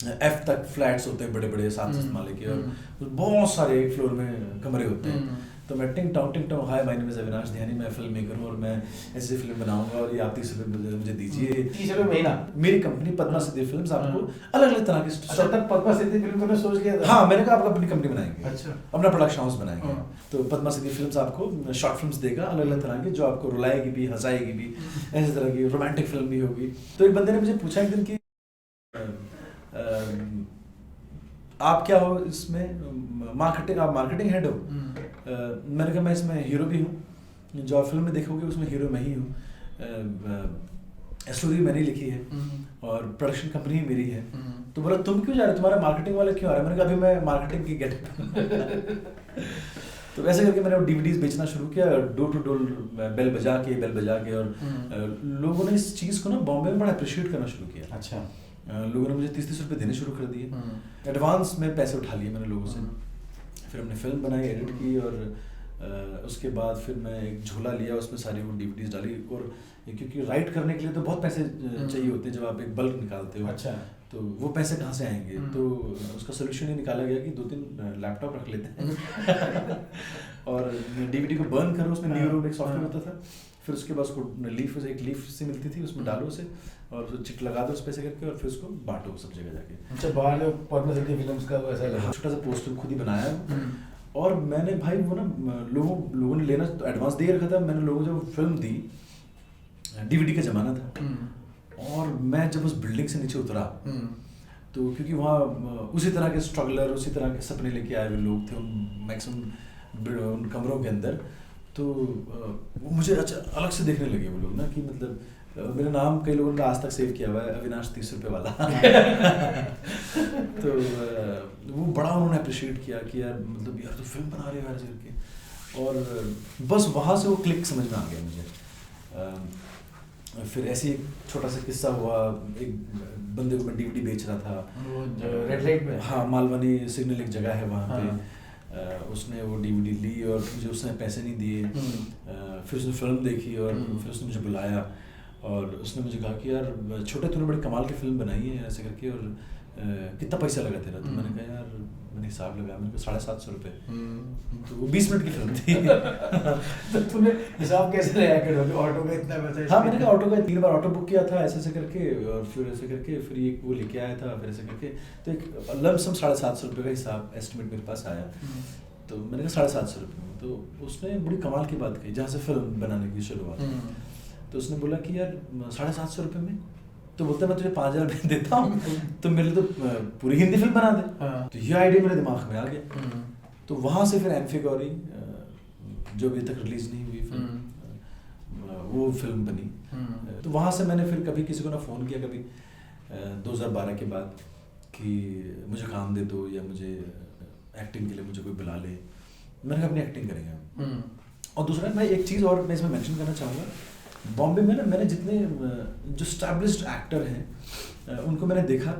एफ तक फ्लैट्स होते हैं बड़े बड़े 7-7 माले के, और बहुत सारे एक फ्लोर में कमरे होते हैं। तो मैं टिंग टोंग hi my name is Avinash Dhyani, मैं फिल्म मेकर हूँ और मैं ऐसी फिल्म बनाऊंगा और ये आप 30 रुपये मुझे दीजिए। 30 रुपये महीना। मेरी कंपनी पद्मा सिद्धि फिल्म्स आपको अलग अलग तरह की। अच्छा, तब पद्मा सिद्धि फिल्म तुमने सोच लिया था? हाँ, मैंने कहा आप अपनी कंपनी बनाएंगे। अच्छा। अपना प्रोडक्शन हाउस बनाएंगे। तो पद्मा सिद्धि फिल्म्स आपको शॉर्ट फिल्म्स देगा अलग अलग तरह की, जो आपको रुलाएगी भी, हंसाएगी भी, ऐसे तरह की रोमांटिक फिल्म भी होगी। तो एक बंदे ने मुझे पूछा एक दिन कि आप क्या हो इसमें, मार्केटिंग, आप मार्केटिंग हेड हो? मैंने कहा मैं इसमें हीरो भी हूँ, जो आप फिल्म में देखोगे उसमें हीरो मैं ही हूँ, स्टोरी मैंने लिखी है और प्रोडक्शन कंपनी मेरी है। तो बोला तुम क्यों जा रहे हो, तुम्हारा मार्केटिंग वाला क्यों आ रहा है? मैंने कहा अभी मैं मार्केटिंग की गेट तो वैसे करके मैंने वो डीवीडीज बेचना शुरू किया, डोर टू डोर बेल बजा के। और लोगों ने इस चीज़ को ना बॉम्बे में बड़ा अप्रिशिएट करना शुरू किया। अच्छा। लोगों ने मुझे 30-30 रुपये देने शुरू कर दिए। एडवांस में पैसे उठा लिए मैंने लोगों से। फिर हमने फिल्म बनाई, एडिट की, और उसके बाद फिर मैं एक झोला लिया, उसमें सारी वो डीवीडीज डाली। और क्योंकि राइट करने के लिए तो बहुत पैसे चाहिए होते हैं जब आप एक बल्क निकालते हो। अच्छा। तो वो पैसे कहाँ से आएंगे? तो उसका सोल्यूशन ये निकाला गया कि 2-3 लैपटॉप रख लेते हैं और डीवीडी को बर्न करो, उसमें न्यूरो एक सॉफ्टवेयर होता था। फिर उसके बाद उसको एक लीफ से मिलती थी, उसमें डालो उसे और उसको चिट लगा दो उस पैसे करके, और फिर उसको बांटो सब जगह जाके। अच्छा, बाहर पद्मा सिद्धि फिल्म्स का वैसा लगा। छोटा सा पोस्टर खुद ही बनाया। और मैंने भाई वो ना लोगों ने लेना तो एडवांस दे रखा था। मैंने लोगों को जब फिल्म दी, डीवीडी का जमाना था, और मैं जब उस बिल्डिंग से नीचे उतरा तो क्योंकि वहाँ उसी तरह के स्ट्रगलर, उसी तरह के सपने लेके आए हुए लोग थे मैक्सिमम उन कमरों के अंदर। तो वो मुझे अच्छा अलग से देखने लगे वो लोग ना, कि मतलब मेरा नाम कई लोगों ने आज तक सेव किया हुआ है, अविनाश 30 रुपये वाला तो वो बड़ा उन्होंने अप्रिशिएट किया कि यार मतलब यार तो फिल्म बना रहे हो ऐसे करके। और बस वहाँ से वो क्लिक समझ में आ गया मुझे। फिर ऐसे ही छोटा सा किस्सा हुआ, एक बंदे को मैं डीवीडी बेच रहा था रेड लाइट में। हाँ, मालवनी सिग्नल एक जगह है वहाँ पे। उसने वो डीवीडी ली और मुझे उसने पैसे नहीं दिए। फिर उसने फिल्म देखी और फिर उसने मुझे बुलाया और उसने मुझे कहा कि यार छोटे तूने बड़ी कमाल की फिल्म बनाई है ऐसे करके, और कितना पैसा लगा तेरा? तो मैंने कहा यार मैंने हिसाब लगाया, मैंने कहा 750 रुपये। तो वो 20 मिनट की फिल्म थी तो तूने हिसाब कैसे लगाया कि ऑटो का इतना पैसा? हाँ, मैंने कहा ऑटो का 3 बार ऑटो बुक किया था ऐसे करके, और फिर ऐसे करके फिर एक वो लेके आया था, फिर ऐसे करके तो एक लमसम 750 रुपये का हिसाब एस्टिमेट मेरे पास आया। तो मैंने कहा 750 रुपये में। तो उसने बड़ी कमाल की बात कही, जहाँ से फिल्म बनाने की शुरुआत। तो उसने बोला कि यार 750 रुपये में, तो बोलता मैं तुझे 5000 रुपये देता हूँ तो मेरे लिए तो पूरी हिंदी फिल्म बना दे। तो ये आइडिया मेरे दिमाग में आ गया। तो वहाँ से फिर एम्फी गौरी, जो अभी तक रिलीज नहीं हुई फिल्म, वो फिल्म बनी। तो वहाँ से मैंने फिर कभी किसी को ना फ़ोन किया, कभी 2012 के बाद कि मुझे काम दे दो या मुझे एक्टिंग के लिए मुझे कोई बुला ले। मैंने कहा अपनी एक्टिंग करेंगे। और दूसरा मैं एक चीज़ और मैं इसमें मेंशन करना चाहूँगा, बॉम्बे में ना मैंने जितने जो स्टैब्लिश्ड एक्टर हैं उनको मैंने देखा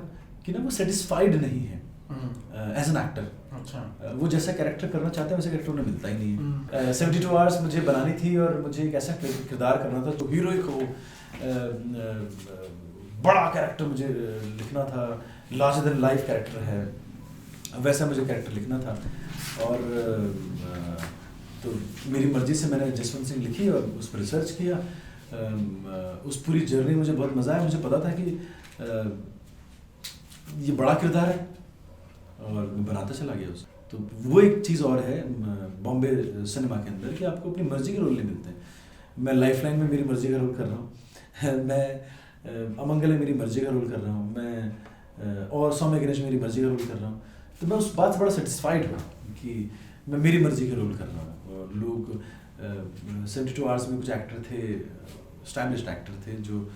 कि ना वो सेटिस्फाइड नहीं है एज एन एक्टर। अच्छा। वो जैसा कैरेक्टर करना चाहते हैं वैसे कैरेक्टर उन्हें मिलता ही नहीं है। 72 आवर्स मुझे बनानी थी और मुझे एक ऐसा किरदार करना था जो हीरोइक हो, बड़ा कैरेक्टर मुझे लिखना था, लार्जर देन लाइफ कैरेक्टर है, वैसा मुझे कैरेक्टर लिखना था। और तो मेरी मर्जी से मैंने जसवंत सिंह लिखी और उस पर रिसर्च किया। उस पूरी जर्नी मुझे बहुत मज़ा आया। मुझे पता था कि ये बड़ा किरदार है और मैं बनाता चला गया उसे। तो वो एक चीज़ और है बॉम्बे सिनेमा के अंदर कि आपको अपनी मर्जी के रोल नहीं मिलते। मैं लाइफलाइन में मेरी मर्जी का रोल कर रहा हूँ, मैं अमंगल में मेरी मर्जी का रोल कर रहा हूँ, मैं और सौम्य गणेश मेरी मर्जी का रोल कर रहा हूँ। तो मैं उस बात से बड़ा सेटिस्फाइड हूँ कि मैं मेरी मर्जी के रोल कर रहा हूँ। और लोग 72 आवर्स में कुछ एक्टर थे, स्टैब्लिश्ड एक्टर थे, जो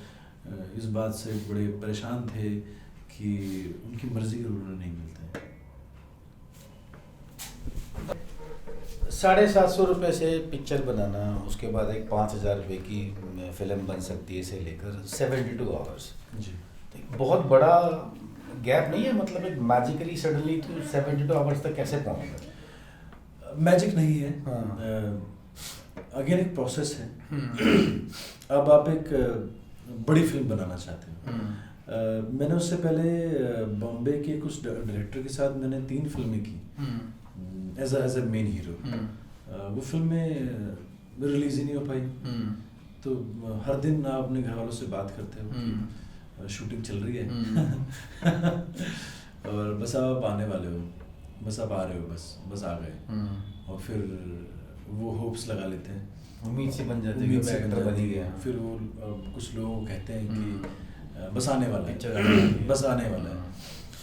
इस बात से बड़े परेशान थे कि उनकी मर्जी के रोल उन्हें नहीं मिलते। 750 रुपये से पिक्चर बनाना, उसके बाद एक 5000 रुपये की फिल्म बन सकती है, इसे लेकर 72 आवर्स जी, बहुत बड़ा गैप नहीं है? मतलब एक मैजिकली सडनली तो 72 आवर्स तक कैसे पहुँचेगा? मैजिक नहीं है। हाँ। अगेन एक प्रोसेस है। अब आप एक बड़ी फिल्म बनाना चाहते हो। मैंने उससे पहले बॉम्बे के कुछ डायरेक्टर के साथ मैंने 3 फिल्में की एज ए मेन हीरो। वो फिल्में रिलीज ही नहीं हो पाई। तो हर दिन आप अपने घर वालों से बात करते हो कि शूटिंग चल रही है और बस आप आने वाले हो, बस आप आ रहे हो, बस आ गए। और फिर वो होप्स लगा लेते हैं, उम्मीद से बन जाते उम्मीद हैं से एक्टर बन ही गया। फिर वो कुछ लोग कहते हैं कि बस आने वाला पिक्चर है, बस आने वाला है।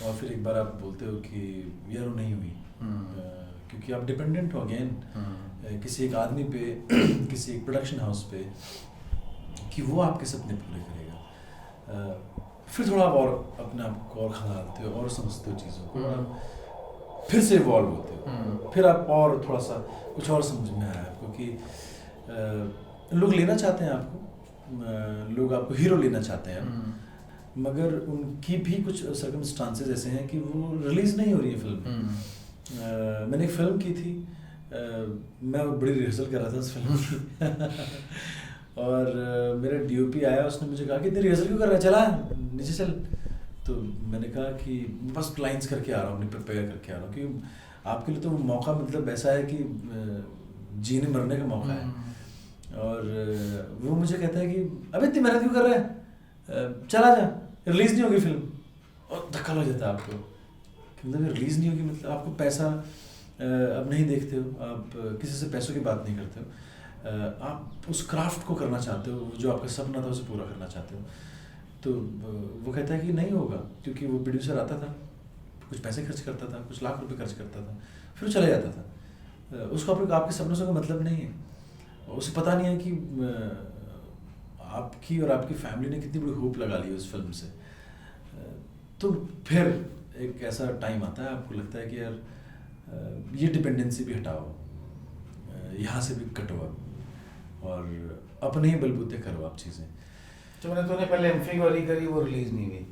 और फिर एक बार आप बोलते हो कि यार वो नहीं हुई, क्योंकि आप डिपेंडेंट हो अगेन किसी एक आदमी पे किसी एक प्रोडक्शन हाउस पे कि वो आपके सपने पूरे करेगा। फिर थोड़ा आप और अपने आप को और खंगालते हो और समझते हो चीज़ों को, और फिर से इवॉल्व होते हो। फिर आप और थोड़ा सा कुछ और समझ में आया आपको कि लोग लेना चाहते हैं आपको, लोग आपको हीरो लेना चाहते हैं, मगर उनकी भी कुछ सर्कमस्टांसेस ऐसे हैं कि वो रिलीज़ नहीं हो रही है फिल्म। मैंने एक फ़िल्म की थी, मैं बड़ी रिहर्सल कर रहा था उस फिल्म की और मेरा डीओपी आया, उसने मुझे कहा कि इतनी रिहर्सल क्यों कर रहा है, चला नीचे चल। तो मैंने कहा कि बस लाइंस करके आ रहा हूँ, अपनी प्रिपेयर करके आ रहा हूँ, क्योंकि आपके लिए तो वो मौका मतलब ऐसा है कि जीने मरने का मौका है। और वो मुझे कहता है कि अबे इतनी मेहनत क्यों कर रहा है, चला जा, रिलीज़ नहीं होगी फिल्म। और धक्का लग जाता है आपको कि मतलब रिलीज़ नहीं होगी, मतलब आपको पैसा अब नहीं देखते हो, आप किसी से पैसों की बात नहीं करते हो, आप उस क्राफ्ट को करना चाहते हो, जो आपका सपना था उसे पूरा करना चाहते हो। तो वो कहता है कि नहीं होगा, क्योंकि वो प्रोड्यूसर आता था, कुछ पैसे खर्च करता था, कुछ लाख रुपए खर्च करता था, फिर वो चला जाता था। उसको आपके सपनों से कोई मतलब नहीं है, उसे पता नहीं है कि आपकी और आपकी फैमिली ने कितनी बड़ी होप लगा ली उस फिल्म से। तो फिर एक ऐसा टाइम आता है, आपको लगता है कि यार ये डिपेंडेंसी भी हटाओ, यहाँ से भी कटो अब, और अपने ही बलबूते करो आप चीज़ें। तो तूने पहले एमफिल वाली करी, वो रिलीज़ नहीं हुई,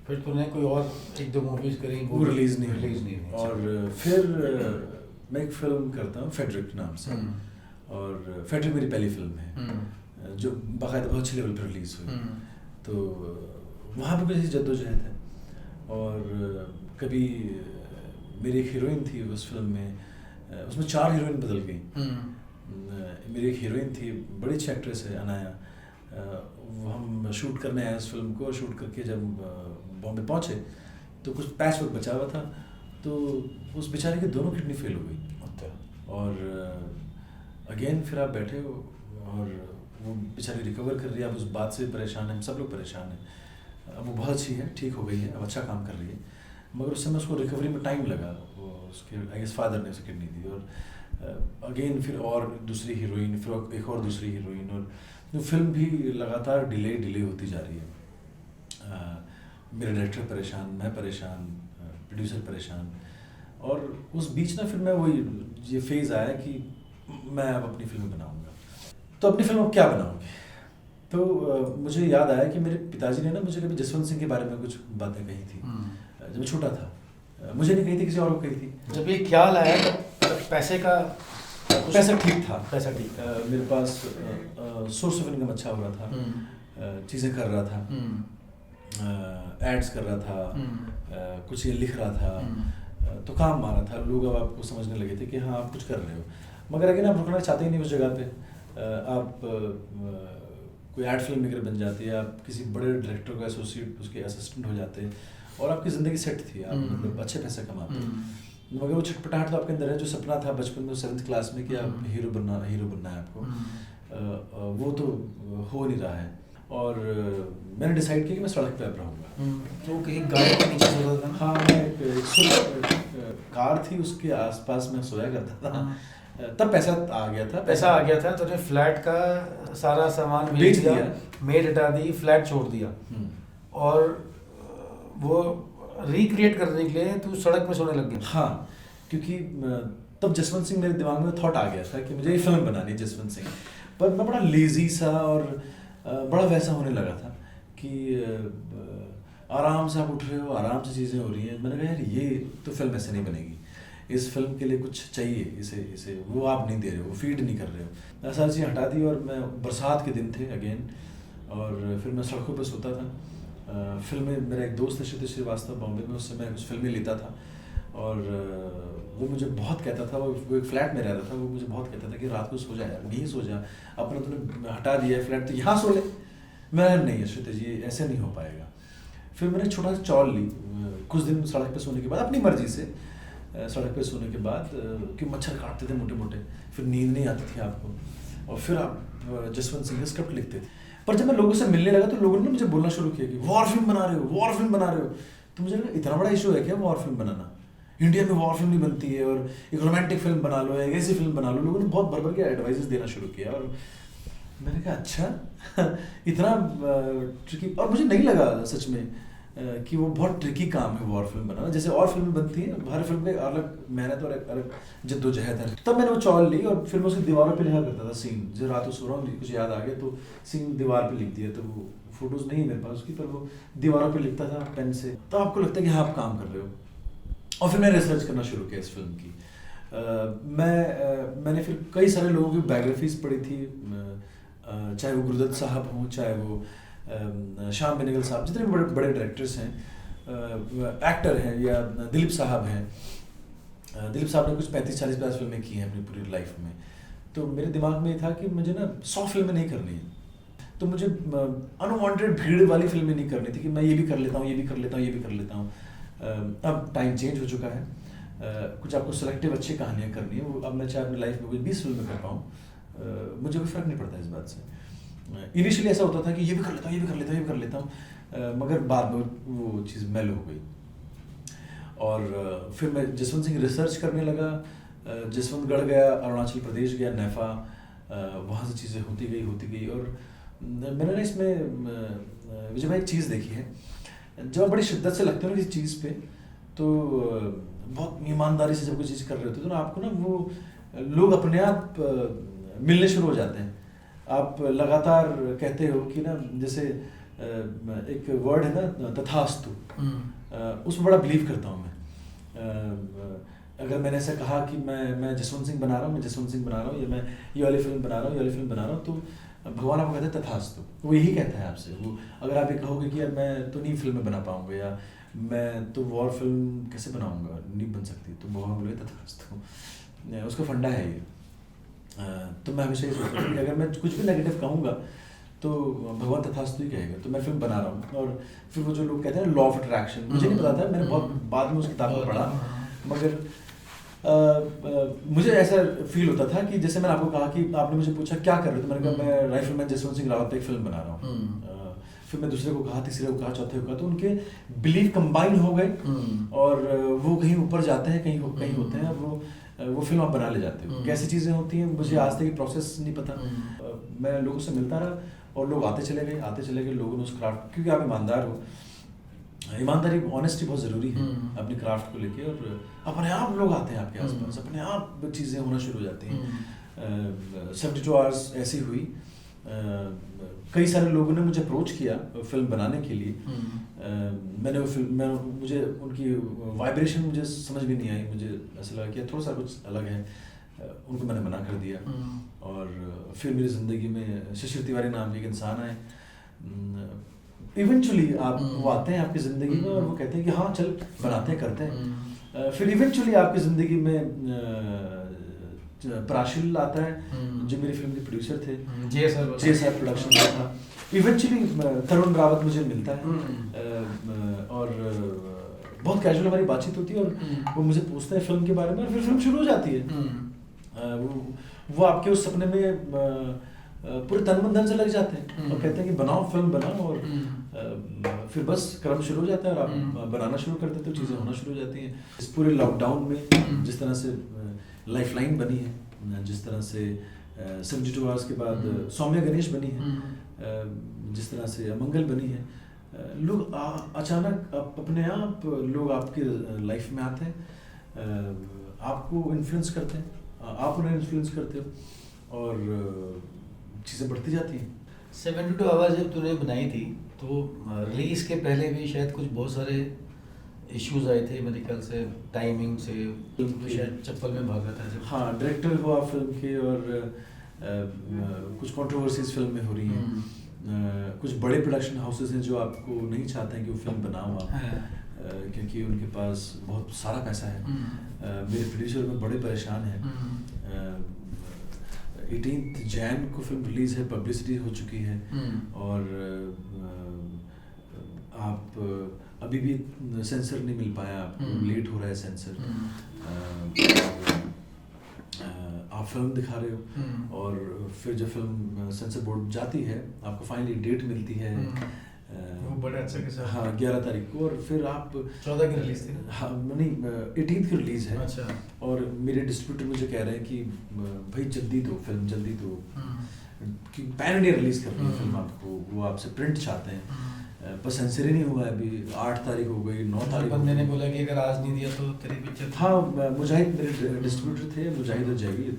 फिर तूने कोई और 1-2 मूवीज़ करी, वो रिलीज़ नहीं हुई। और फिर मैं एक फिल्म करता हूँ फेडरिक नाम से, और फेडरिक मेरी पहली फिल्म है जो बाकायदा बहुत अच्छे लेवल पर रिलीज़ हुई। तो वहाँ पर भी जद्दोजहद है, और कभी मेरी एक हीरोइन थी उस फिल्म में, उसमें 4 हीरोइन बदल गई। मेरी एक हीरोइन थी, बड़ी अच्छी एक्ट्रेस है अनाया, वो हम शूट करने आए उस फिल्म को, शूट करके जब बॉम्बे पहुँचे तो कुछ पैच वर्क बचा हुआ था, तो उस बेचारे की दोनों किडनी फेल हो गई। और अगेन फिर आप बैठे हो और वो बेचारी रिकवर कर रही है, आप उस बात से परेशान हैं, हम सब लोग परेशान हैं। अब वो बहुत अच्छी है, ठीक हो गई है, अब अच्छा काम कर रही है, मगर उस समय उसको रिकवरी में टाइम लगा। वो उसके आई गेस फादर ने उसे किडनी दी, और अगेन फिर और दूसरी हीरोइन, फिर एक और दूसरी हीरोइन, और जो फिल्म भी लगातार डिले होती जा रही है। मेरे डायरेक्टर परेशान, मैं परेशान, प्रोड्यूसर परेशान, और उस बीच ना फिर मैं वही ये फेज़ आया कि मैं अब अपनी फिल्म बनाऊंगा। तो अपनी फिल्म अब क्या बनाऊंगी, तो मुझे याद आया कि मेरे पिताजी ने ना मुझे कभी जसवंत सिंह के बारे में कुछ बातें कही थी जब मैं छोटा था। मुझे नहीं कही थी, किसी और को कही थी। जब ये ख्याल आया तो पैसे का पैसा ठीक था, पैसा ठीक था, मेरे पास सोर्स ऑफ इनकम अच्छा हो रहा था, चीज़ें कर रहा था, एड्स कर रहा था, कुछ ये लिख रहा था, तो काम आ रहा था, लोग अब आपको समझने लगे थे कि हाँ आप कुछ कर रहे हो। मगर अगर आप रुकना चाहते ही नहीं उस जगह पे, आप कोई एड फिल्म मेकर बन जाती है, आप किसी बड़े डायरेक्टर को एसोसिएट उसके असिस्टेंट हो जाते हैं और आपकी ज़िंदगी सेट थी, आप मतलब अच्छे पैसे कमाते। मगर वो छटपटाहट तो आपके अंदर है, जो सपना था बचपन में 7th क्लास में कि आप हीरो बनना है आपको, वो तो हो नहीं रहा है। और मैंने डिसाइड किया कि मैं सड़क पे अब रहूँगा। तो कहीं गाड़ी के नीचे सोता था? हाँ, मैं एक कार थी उसके आसपास मैं सोया करता था। तब पैसा आ गया था, तूने फ्लैट का सारा सामान बेच दिया, मेड हटा दी, फ्लैट छोड़ दिया और वो रिक्रिएट करने के लिए तू सड़क में सोने लग गया। हाँ, क्योंकि तब जसवंत सिंह मेरे दिमाग में थॉट आ गया था कि मुझे ये फिल्म बनानी है जसवंत सिंह, पर मैं बड़ा लेजी सा और बड़ा वैसा होने लगा था कि आराम से आप उठ रहे हो, आराम से चीज़ें हो रही हैं। मैंने कहा यार ये तो फिल्म ऐसे नहीं बनेगी, इस फिल्म के लिए कुछ चाहिए, इसे वो आप नहीं दे रहे हो, फीड नहीं कर रहे हो। सारी चीज़ें हटा दी और मैं बरसात के दिन थे अगेन, और फिर मैं सड़कों पर सोता था। फिल्में, मेरा एक दोस्त है क्षितिज श्रीवास्तव बॉम्बे में, उससे मैं कुछ फिल्में लेता था और वो मुझे बहुत कहता था, वो एक फ्लैट में रह रहा था, वो मुझे बहुत कहता था कि रात को सो जा यार, यहीं सो जा, अपना तूने हटा दिया है फ्लैट तो यहाँ सो ले। मैं नहीं क्षितिज ये ऐसे नहीं हो पाएगा। फिर मैंने छोटा सा चॉल ली, कुछ दिन सड़क पे सोने के बाद, अपनी मर्जी से सड़क पे सोने के बाद, कि मच्छर काटते थे मोटे मोटे, फिर नींद नहीं आती थी आपको, और फिर आप जसवंत सिंह स्क्रिप्ट लिखते थे। पर जब मैं लोगों से मिलने लगा तो लोगों ने मुझे बोलना शुरू किया कि वॉर फिल्म बना रहे हो, वॉर फिल्म बना रहे हो। तो मुझे लगा इतना बड़ा इशू है क्या वॉर फिल्म बनाना, इंडिया में वॉर फिल्म नहीं बनती है, और एक रोमांटिक फिल्म बना लो, एक ऐसी फिल्म बना लो। लोगों ने बहुत भर भर के एडवाइजेस देना शुरू किया और मैंने कहा अच्छा इतना ट्रिकी, और मुझे नहीं लगा सच में कि वो बहुत ट्रिकी काम है वॉर फिल्म बनाना। जैसे और फिल्म बनती है, हर फिल्म में अलग मेहनत और अलग जद्दोजहद है। तब मैंने वो चॉल ली और फिर मैं उसकी दीवारों पे लिखा करता था सीन। जो रात को सो रहा हूँ, कुछ याद आ गया तो सीन दीवार पे लिख दिया, तो वो फोटोज़ नहीं है मेरे पास उसकी, पर वो दीवारों पे लिखता था पेन से। तो आपको लगता है कि हाँ आप काम कर रहे हो। और फिर मैंने रिसर्च करना शुरू किया इस फिल्म की। मैंने फिर कई सारे लोगों की बायोग्राफीज पढ़ी थी, चाहे वो गुरुदत्त साहब हों, चाहे वो श्याम बेनेगल साहब, जितने भी बड़े बड़े डायरेक्टर्स हैं, एक्टर हैं, या दिलीप साहब हैं। दिलीप साहब ने कुछ 35-40 फिल्में की हैं अपनी पूरी लाइफ में। तो मेरे दिमाग में था कि मुझे ना 100 फिल्में नहीं करनी है, तो मुझे अनवांटेड भीड़ वाली फिल्में नहीं करनी थी कि मैं ये भी कर लेता हूँ, ये भी कर लेता हूँ, ये भी कर लेता हूँ। अब टाइम चेंज हो चुका है, कुछ आपको सेलेक्टिव अच्छी कहानियाँ करनी है। वो अब मैं चाहे अपनी लाइफ में कोई 20 फिल्में कर पाऊँ, मुझे कोई फ़र्क नहीं पड़ता इस बात से। इनिशियली ऐसा होता था कि ये भी कर लेता हूँ, ये भी कर लेता हूँ, ये भी कर लेता हूँ, मगर बाद में वो चीज़ मैल हो गई। और फिर मैं जसवंत सिंह रिसर्च करने लगा, जसवंतगढ़ गया, अरुणाचल प्रदेश गया, नेफा, वहाँ से चीज़ें होती गई। और मैंने ना इसमें विजय भाई एक चीज़ देखी है, जब आप बड़ी शिद्दत से लगते हो ना किसी चीज़ पे, तो बहुत ईमानदारी से जब कोई चीज़ कर रहे होते हो तो आपको ना वो लोग अपने आप मिलने शुरू हो जाते हैं। आप लगातार कहते हो कि ना, जैसे एक वर्ड है ना तथास्तु, उसमें बड़ा बिलीव करता हूँ मैं। अगर मैंने ऐसा कहा कि मैं जसवंत सिंह बना रहा हूँ, या मैं ये वाली फिल्म बना रहा हूँ, तो भगवान आपको कहते हैं तथास्तु, वो यही कहता है आपसे। वो अगर आप ये कहोगे कि यार मैं तो नहीं फिल्में बना पाऊंगा, या मैं तो वॉर फिल्म कैसे बनाऊंगा, नहीं बन सकती, तो भगवान बोले तथास्तु, उसका फंडा है ये। तो मैं हमेशा ये सोचता हूँ कि अगर मैं कुछ भी नेगेटिव कहूँगा तो भगवान तथास्तु ही कहेगा। तो मैं फिल्म बना रहा हूँ। और फिर वो जो लोग कहते हैं ना लॉ ऑफ अट्रैक्शन, मुझे नहीं पता था, मैंने बहुत बाद में उस किताब को पढ़ा, मगर मुझे ऐसा फील होता था कि जैसे मैंने आपको कहा कि आपने मुझे पूछा क्या कर रहे हो, तो मैंने कहा मैं राइफलमैन जसवंत सिंह रावत पे एक फिल्म बना रहा हूँ। फिर मैं दूसरे को कहा, तीसरे को कहा, चौथे को कहा, तो उनके बिलीव कंबाइन हो गए और वो कहीं ऊपर जाते हैं, कहीं होते हैं, और वो फिल्म आप बना ले जाते हो। कैसी चीज़ें होती हैं मुझे आज तक प्रोसेस नहीं पता। मैं लोगों से मिलता रहा और लोग आते चले गए, लोगों ने उस क्राफ्ट, क्योंकि आप ईमानदार हो, ईमानदारी, ऑनेस्टी बहुत ज़रूरी है अपनी क्राफ्ट को लेके, और अपने आप लोग आते हैं आपके आसपास, अपने आप चीज़ें होना शुरू हो जाती हैं। 72 आवर्स ऐसी हुई, कई सारे लोगों ने मुझे अप्रोच किया फिल्म बनाने के लिए। मैंने वो फिल्म मुझे उनकी वाइब्रेशन मुझे समझ भी नहीं आई, मुझे ऐसा लगा कि थोड़ा सा कुछ अलग है, उनको मैंने मना कर दिया। और फिर मेरी ज़िंदगी में शिशिर तिवारी नाम के एक इंसान आए। इवेंचुअली वो आते हैं आपकी ज़िंदगी में और वो कहते हैं कि हाँ चल बनाते हैं, करते हैं। फिर इवेंचुअली आपकी ज़िंदगी में पराशिल आता है जो मेरी फिल्म के प्रोड्यूसर थे, JSR प्रोडक्शन का था। इवेंचुअली तरुण रावत मुझे मिलता है और बहुत कैजुअल हमारी बातचीत होती है और वो मुझे पूछता है फिल्म के बारे में और फिर फिल्म शुरू हो जाती है। वो आपके उस सपने में पूरे तन मन धन से लग जाते हैं और कहते हैं कि बनाओ, फिल्म बनाओ, और फिर बस क्रम शुरू हो जाता है और आप बनाना शुरू कर देते हो, चीज़ें होना शुरू हो जाती हैं। इस पूरे लॉकडाउन में जिस तरह से लाइफलाइन बनी है, जिस तरह से 72 आवर्स के बाद सौम्या गणेश बनी है, जिस तरह से अमंगल बनी है, लोग अचानक अपने आप लोग आपके लाइफ में आते हैं, आपको इन्फ्लुएंस करते हैं, आप उन्हें इन्फ्लुएंस करते हो और चीज़ें बढ़ती जाती हैं। 72 आवर्स जब तूने बनाई थी तो रिलीज के पहले भी शायद कुछ बहुत सारे इश्यूज आए थे मेरे ख्याल से, टाइमिंग से, तो शायद चप्पल में भागा था जब। हाँ, डायरेक्टर हुआ फिल्म के और कुछ कंट्रोवर्सीज फिल्म में हो रही हैं। कुछ बड़े प्रोडक्शन हाउसेस हैं जो आपको नहीं चाहते हैं कि वो फिल्म बनाओ आप, क्योंकि उनके पास बहुत सारा पैसा है। मेरे प्रोड्यूसर में बड़े परेशान हैं। 18 जैन को फिल्म रिलीज है, पब्लिसिटी हो चुकी है और आप अभी भी सेंसर नहीं मिल पाया, आपको लेट हो रहा है सेंसर। आप फिल्म दिखा रहे हो और फिर जब फिल्म सेंसर बोर्ड जाती है आपको फाइनली डेट मिलती है, वो बड़ा अच्छा के साथ। हाँ 11 तारीख को, और फिर आप 14 की रिलीज थी। हाँ नहीं 18 की रिलीज है। अच्छा। और मेरे डिस्ट्रीब्यूटर मुझे कह रहे हैं कि भाई जल्दी दो फिल्म, जल्दी दो, कि पैन इंडिया रिलीज कर रही है फिल्म, आपको वो आपसे प्रिंट चाहते हैं, पर सेंसर ही नहीं हुआ है अभी। 8 तारीख हो गई, 9 तारीख। बंदे ने बोला कि अगर आज नहीं दिया तो तेरी पिक्चर। हाँ, मुजाहिद मेरे डिस्ट्रीब्यूटर थे, मुजाहिद और जयवीर,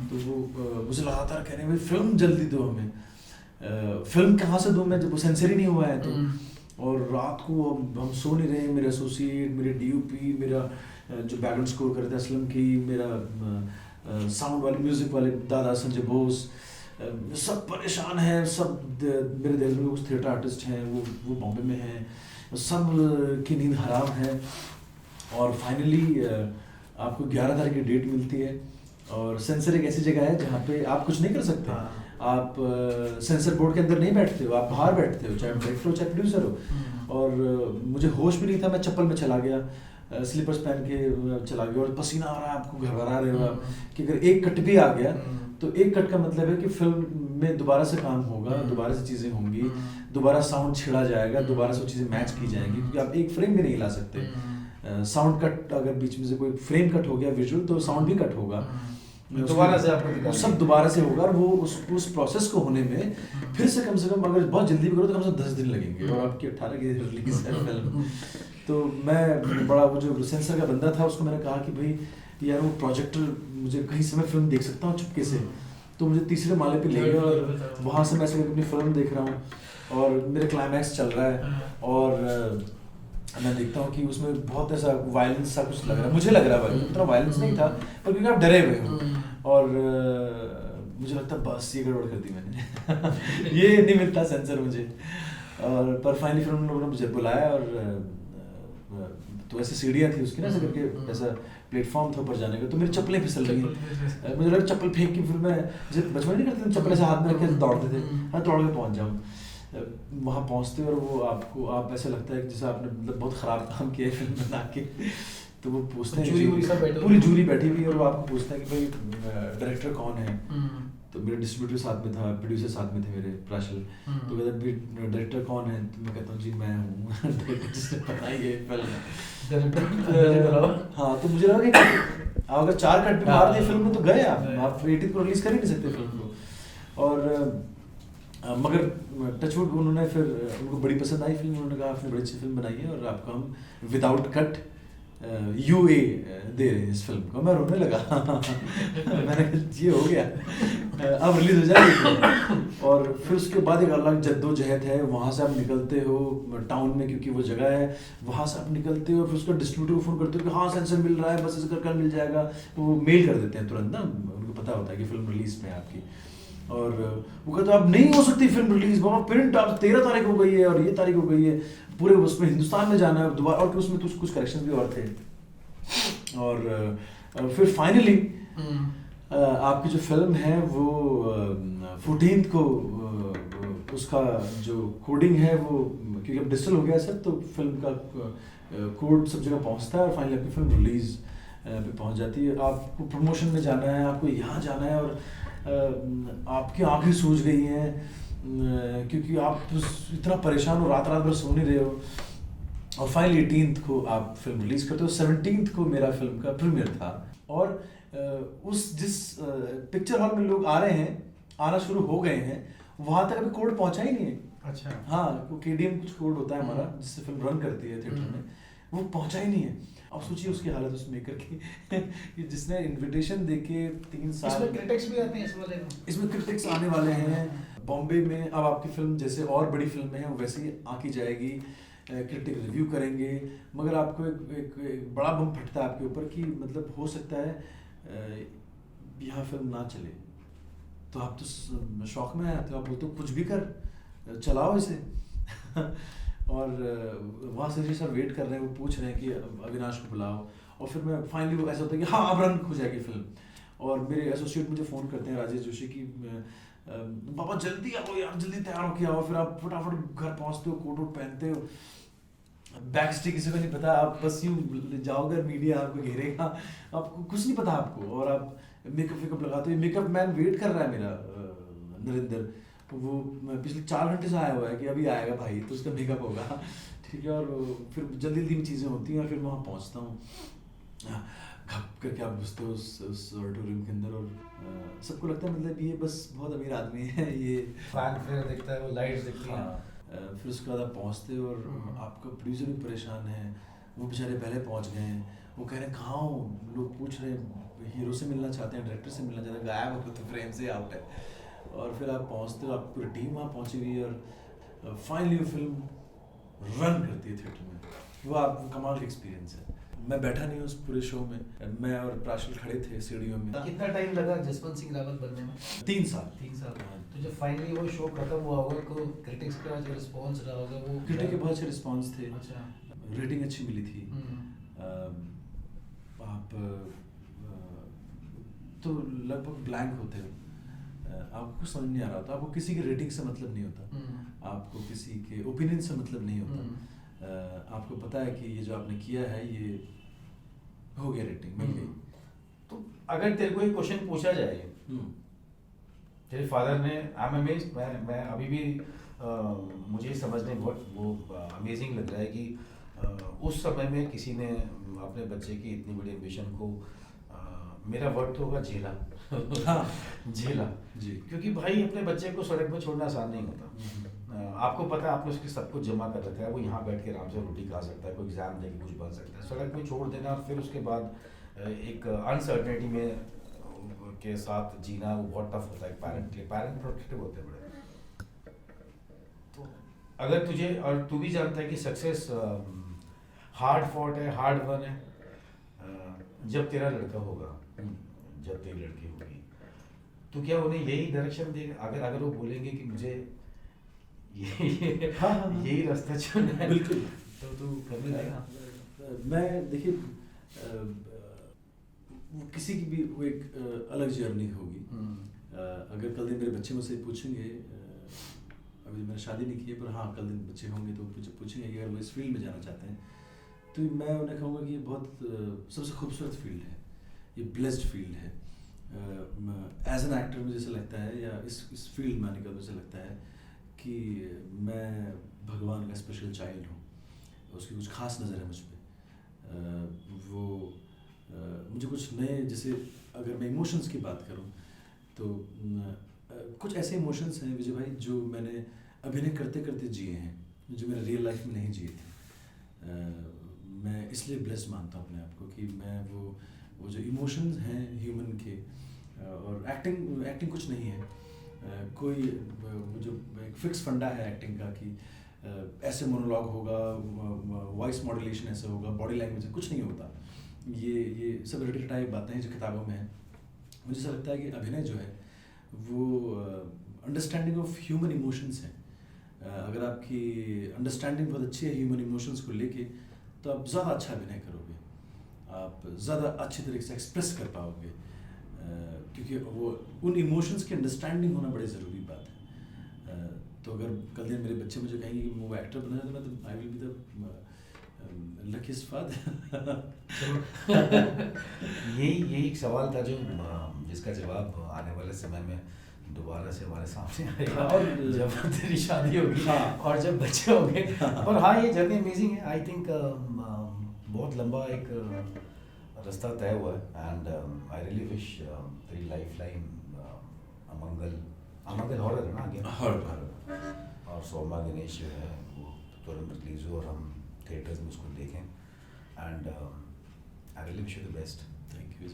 तो वो मुझे लगातार कह रहे हैं भाई फिल्म जल्दी दो हमें। फिल्म कहाँ से दूँ मैं जब वो सेंसर ही नहीं हुआ है तो। और रात को हम सो नहीं रहे, मेरे एसोसिएट, मेरे DOP, मेरा जो बैकग्राउंड स्कोर करते हैं असलम की, मेरा साउंड वाले म्यूजिक वाले दादा संजय बोस, सब परेशान हैं। सब मेरे दिल में कुछ थिएटर आर्टिस्ट हैं, वो बॉम्बे में हैं, सब की नींद हराम है। और फाइनली आपको 11 तारीख की डेट मिलती है और सेंसर एक ऐसी जगह है जहाँ पे आप कुछ नहीं कर सकते। आप सेंसर बोर्ड के अंदर नहीं बैठते हो, आप बाहर बैठते हो, चाहे डायरेक्टर हो चाहे प्रोड्यूसर हो। और मुझे होश भी नहीं था, मैं चप्पल में चला गया, स्लीपर्स पहन के चला गया और पसीना आ रहा है, आपको घबरा रहे हो आप कि अगर एक कट भी आ गया तो एक कट का मतलब है कि फिल्म में दोबारा से काम होगा, दोबारा से चीज़ें होंगी, दोबारा साउंड छिड़ा जाएगा, दोबारा से वो चीज़ें मैच की जाएंगी, क्योंकि आप एक फ्रेम भी नहीं हिला सकते। साउंड कट अगर बीच में से कोई फ्रेम कट हो गया विजुअल तो साउंड भी कट होगा, दोबारा से आपको सब दोबारा से होगा। और वो उस प्रोसेस को होने में फिर से कम अगर बहुत जल्दी भी करो तो कम से कम 10 दिन लगेंगे और आपकी 18 की रिलीज है फिल्म। तो मैं बड़ा वो जो सेंसर का बंदा था उसको मैंने कहा कि भाई यार वो प्रोजेक्टर मुझे कहीं से मैं फिल्म देख सकता हूँ चुपके से, तो मुझे तीसरे माले पे ले गया और वहाँ से मैं ऐसे अपनी फिल्म देख रहा हूँ और मेरे क्लाइमैक्स चल रहा है और मैं देखता हूँ कि उसमें बहुत ऐसा वायलेंस सा कुछ लग रहा है, मुझे लग रहा है उतना वायलेंस नहीं था पर क्योंकि आप डरे हुए हो और मुझे लगता है बस ये गड़बड़ कर दी मैंने ये नहीं मिलता सेंसर मुझे। और पर फाइनली फिर उन लोगों ने मुझे बुलाया और तो ऐसे सीढ़ियाँ थी उसकी ना ऐसे करके, ऐसा प्लेटफॉर्म था ऊपर जाने का, तो मेरी चप्पलें फिसल रही, मुझे लगा चप्पल फेंक के फिर मैं जैसे बचपन नहीं करते थे चप्पल ऐसे हाथ में रखे दौड़ते थे, हाँ दौड़ के पहुँच जाऊँ वहाँ पहुँचते और वो आप ऐसा लगता है कि जैसे आपने मतलब बहुत ख़राब काम किया है फिल्म बना के। तो वो पूछते हैं, पूरी जूरी बैठी हुई है और वो आपको पूछता है कि भाई डायरेक्टर कौन है। तो मेरा डिस्ट्रीब्यूटर साथ में था, प्रोड्यूसर साथ में थे मेरे प्राशल, तो कहते भाई डायरेक्टर कौन है, तो मैं कहता हूँ जी मैं हूँ डायरेक्टर जिसने बनाई है फिल्म। हाँ तो मुझे लगा कि आप अगर 4 कट भी मार दिए फिल्म में तो गए आप 18 को रिलीज कर ही नहीं सकते फिल्म को। और मगर टचवुड उन्होंने फिर उनको बड़ी पसंद आई फिल्म, उन्होंने कहा आपने बड़ी अच्छी फिल्म बनाई है और आपको हम विदाउट कट UA दे रहे हैं इस फिल्म को। मैं रोने लगा मैंने कहा ये हो गया, अब रिलीज हो जाएगी फिल्म। और फिर उसके बाद एक अलग जद्दोजहद है, वहाँ से आप निकलते हो टाउन में, क्योंकि वो जगह है, वहाँ से आप निकलते हो, फिर उसका डिस्ट्रीब्यूटर को फ़ोन करते हो कि हाँ सेंसर मिल रहा है, बस इसका कल मिल जाएगा। वो मेल कर देते हैं तुरंत ना, उनको पता होता है कि फिल्म रिलीज में है आपकी। और वो कहते अब नहीं हो सकती फिल्म रिलीज, बाबा प्रिंट अब 13 तारीख हो गई है और ये तारीख हो गई है, पूरे उसमें हिंदुस्तान में जाना है दोबारा, और उसमें कुछ करेक्शन भी और थे। और फिर फाइनली आपकी जो फिल्म है वो 14th को उसका जो कोडिंग है वो, क्योंकि अब डिजिटल हो गया सब, तो फिल्म का कोड सब जगह पहुंचता है और फाइनली आपकी फिल्म रिलीज पे पहुंच जाती है। आपको प्रमोशन में जाना है, आपको यहाँ जाना है, और आपकी आंखें सूज गई हैं क्योंकि आप इतना परेशान हो, रात रात भर सो नहीं रहे हो। और फाइनली 18th को आप फिल्म रिलीज करते हो। 17th को मेरा फिल्म का प्रीमियर था, और उस जिस पिक्चर हॉल में लोग आ रहे हैं, आना शुरू हो गए हैं, वहाँ तक अभी कोड पहुँचा ही नहीं है। अच्छा। हाँ, वो KDM कुछ कोड होता है हमारा जिससे फिल्म रन करती है थिएटर में, वो पहुँचा ही नहीं है। अब सोचिए उसकी हालत उस मेकर की कि जिसने इनविटेशन देके 3 साल। इसमें क्रिटिक्स भी आते हैं इस वाले में? इसमें क्रिटिक्स आने वाले हैं। बॉम्बे में अब आपकी फिल्म जैसे और बड़ी फिल्में हैं वैसे ही आकी जाएगी, क्रिटिक रिव्यू करेंगे, मगर आपको एक बड़ा बम फटता है आपके ऊपर कि मतलब हो सकता है यहाँ फिल्म ना चले, तो आप तो शौक में आते हो, आप बोलते हो कुछ भी कर चलाओ इसे और वहाँ से जी सर वेट कर रहे हैं, वो पूछ रहे हैं कि अविनाश को बुलाओ, और फिर मैं फाइनली वो ऐसा होता है कि हाँ अब रन हो जाएगी फिल्म। और मेरे एसोसिएट मुझे फ़ोन करते हैं राजेश जोशी की, बाबा जल्दी आओ यार, जल्दी तैयार होके आओ। फिर आप फटाफट घर पहुँचते हो, कोट वोट पहनते हो, बैक स्टेज किसी को नहीं पता, आप बस यूँ जाओगे, मीडिया आपको घेरेगा, आपको कुछ नहीं पता आपको, और आप मेकअप वेकअप लगाते हो। मेकअप मैन वेट कर रहा है मेरा, नरेंद्र, वो पिछले 4 घंटे से आया हुआ है कि अभी आएगा भाई तो उसका मेकअप होगा, ठीक है। और फिर जल्दी जल्दी में चीज़ें होती हैं, और फिर मैं वहाँ पहुँचता हूँ, घप करके आप घुसते हो उस ऑडिटोरियम के अंदर, और सबको लगता है मतलब ये बस बहुत अमीर आदमी है ये, फैन फेयर दिखता है, वो लाइट्स दिखती हैं। फिर उसके बाद आप पहुँचते हो, और आपका प्रोड्यूसर भी परेशान है, वो बेचारे पहले पहुँच गए हैं, वो कह रहे हैं कहाँ हो, लोग पूछ रहे हैं, हीरो से मिलना चाहते हैं, डायरेक्टर से मिलना चाहते हैं, गायब हो तो फ्रेम से आउट है। और फिर आप पहुँचते हो, आपकी पूरी टीम वहाँ पहुँची हुई है, और फाइनली वो फिल्म रन करती है थिएटर में। वो आप कमाल का एक्सपीरियंस है। मैं बैठा नहीं हूँ उस पूरे शो में, मैं और प्राशल खड़े थे सीढ़ियों में। कितना टाइम लगा जसवंत सिंह रावत बनने में? 3 साल। 3 साल। तो जब फाइनली वो शो खत्म हुआ होगा तो क्रिटिक्स का जो रिस्पॉन्स रहा होगा वो? क्रिटिक के बहुत अच्छे रिस्पॉन्स थे। अच्छा। रेटिंग अच्छी मिली थी। आप तो लगभग ब्लैंक होते हो, आपको कुछ समझ नहीं आ रहा होता, आपको किसी की रेटिंग से मतलब नहीं होता, आपको किसी के ओपिनियन से मतलब नहीं होता, आपको पता है कि ये जो आपने किया है ये हो गया, रेटिंग मिल गई। तो अगर तेरे को एक क्वेश्चन पूछा जाए, तेरे फादर ने, आई एम अमेज्ड, मैं अभी भी मुझे समझने बहुत वो अमेजिंग लग रहा है कि उस समय में किसी ने अपने बच्चे की इतनी बड़ी एम्बिशन को, मेरा वर्ड तो होगा झेला। हाँ झेला जी, क्योंकि भाई अपने बच्चे को सड़क पर छोड़ना आसान नहीं होता। आपको पता है आपने उसके सब कुछ जमा कर रखा है, वो यहाँ बैठ के आराम से रोटी खा सकता है, कोई एग्जाम दे के कुछ बन सकता है, सड़क में छोड़ देना और फिर उसके बाद एक अनसर्टेनिटी में के साथ जीना वो बहुत टफ होता है पैरेंट के लिए। पैरेंट प्रोटेक्टिव होते हैं बड़े। तो अगर तुझे, और तू भी जानता है कि सक्सेस हार्ड फॉट है, हार्ड वन है, जब तेरा लड़का होगा, जब तेरी लड़की होगी, तो क्या उन्हें यही डायरेक्शन देगा? अगर वो बोलेंगे कि मुझे यही रास्ता चुनना है, बिल्कुल, तो तू करने देगा? मैं देखिए वो किसी की भी वो एक अलग जर्नी होगी। अगर कल दिन मेरे बच्चे मुझसे पूछेंगे, अभी मैंने शादी नहीं की है, पर हाँ कल दिन बच्चे होंगे तो मुझे पूछेंगे कि अगर वो इस फील्ड में जाना चाहते हैं, तो मैं उन्हें कहूँगा कि ये बहुत सबसे खूबसूरत फील्ड है, ये ब्लेस्ड फील्ड है। एज एन एक्टर मुझे ऐसा लगता है, या इस फील्ड में आने का मुझे लगता है कि मैं भगवान का स्पेशल चाइल्ड हूँ, उसकी कुछ खास नज़र है मुझ पर। वो मुझे कुछ नए, जैसे अगर मैं इमोशंस की बात करूँ तो कुछ ऐसे इमोशंस हैं विजय भाई जो मैंने अभिनय करते करते जिए हैं, जो मैंने रियल लाइफ में नहीं जिए थे। मैं इसलिए ब्लेस्ड मानता हूँ अपने आप को कि मैं वो जो इमोशंस हैं ह्यूमन के, और एक्टिंग कुछ नहीं है, कोई वो जो एक फिक्स फंडा है एक्टिंग का कि ऐसे मोनोलॉग होगा, वॉइस मॉड्यूलेशन ऐसे होगा, बॉडी लैंग्वेज कुछ नहीं होता। ये सब रटी रटाई बातें हैं जो किताबों में हैं। मुझे ऐसा लगता है कि अभिनय जो है वो अंडरस्टैंडिंग ऑफ ह्यूमन इमोशंस है। अगर आपकी अंडरस्टैंडिंग बहुत अच्छी है ह्यूमन इमोशंस को लेके, तो आप ज़्यादा अच्छा अभिनय करोगे, आप ज़्यादा अच्छी तरीके से एक्सप्रेस कर पाओगे, क्योंकि वो उन इमोशंस की अंडरस्टैंडिंग होना बड़ी ज़रूरी बात है। तो अगर कल दिन मेरे बच्चे मुझे कहेंगे कि वो एक्टर बना है, तो I will be the luckiest father। यही एक सवाल था जो जिसका जवाब आने वाले समय में दोबारा से हमारे सामने आएगा, और जब तेरी शादी होगी और जब बच्चे होंगे। पर हाँ, ये जर्नी अमेजिंग है। आई थिंक बहुत लंबा एक रास्ता तय हुआ है, एंड आई रियली विश तेरी लाइफ लाइन अमंगल हॉरर है ना, आगे हॉरर, और सोमा गणेश जो है वो तुरंत रिलीज हो और हम थिएटर्स में उसको देखें, and I really wish you the best. Thank you.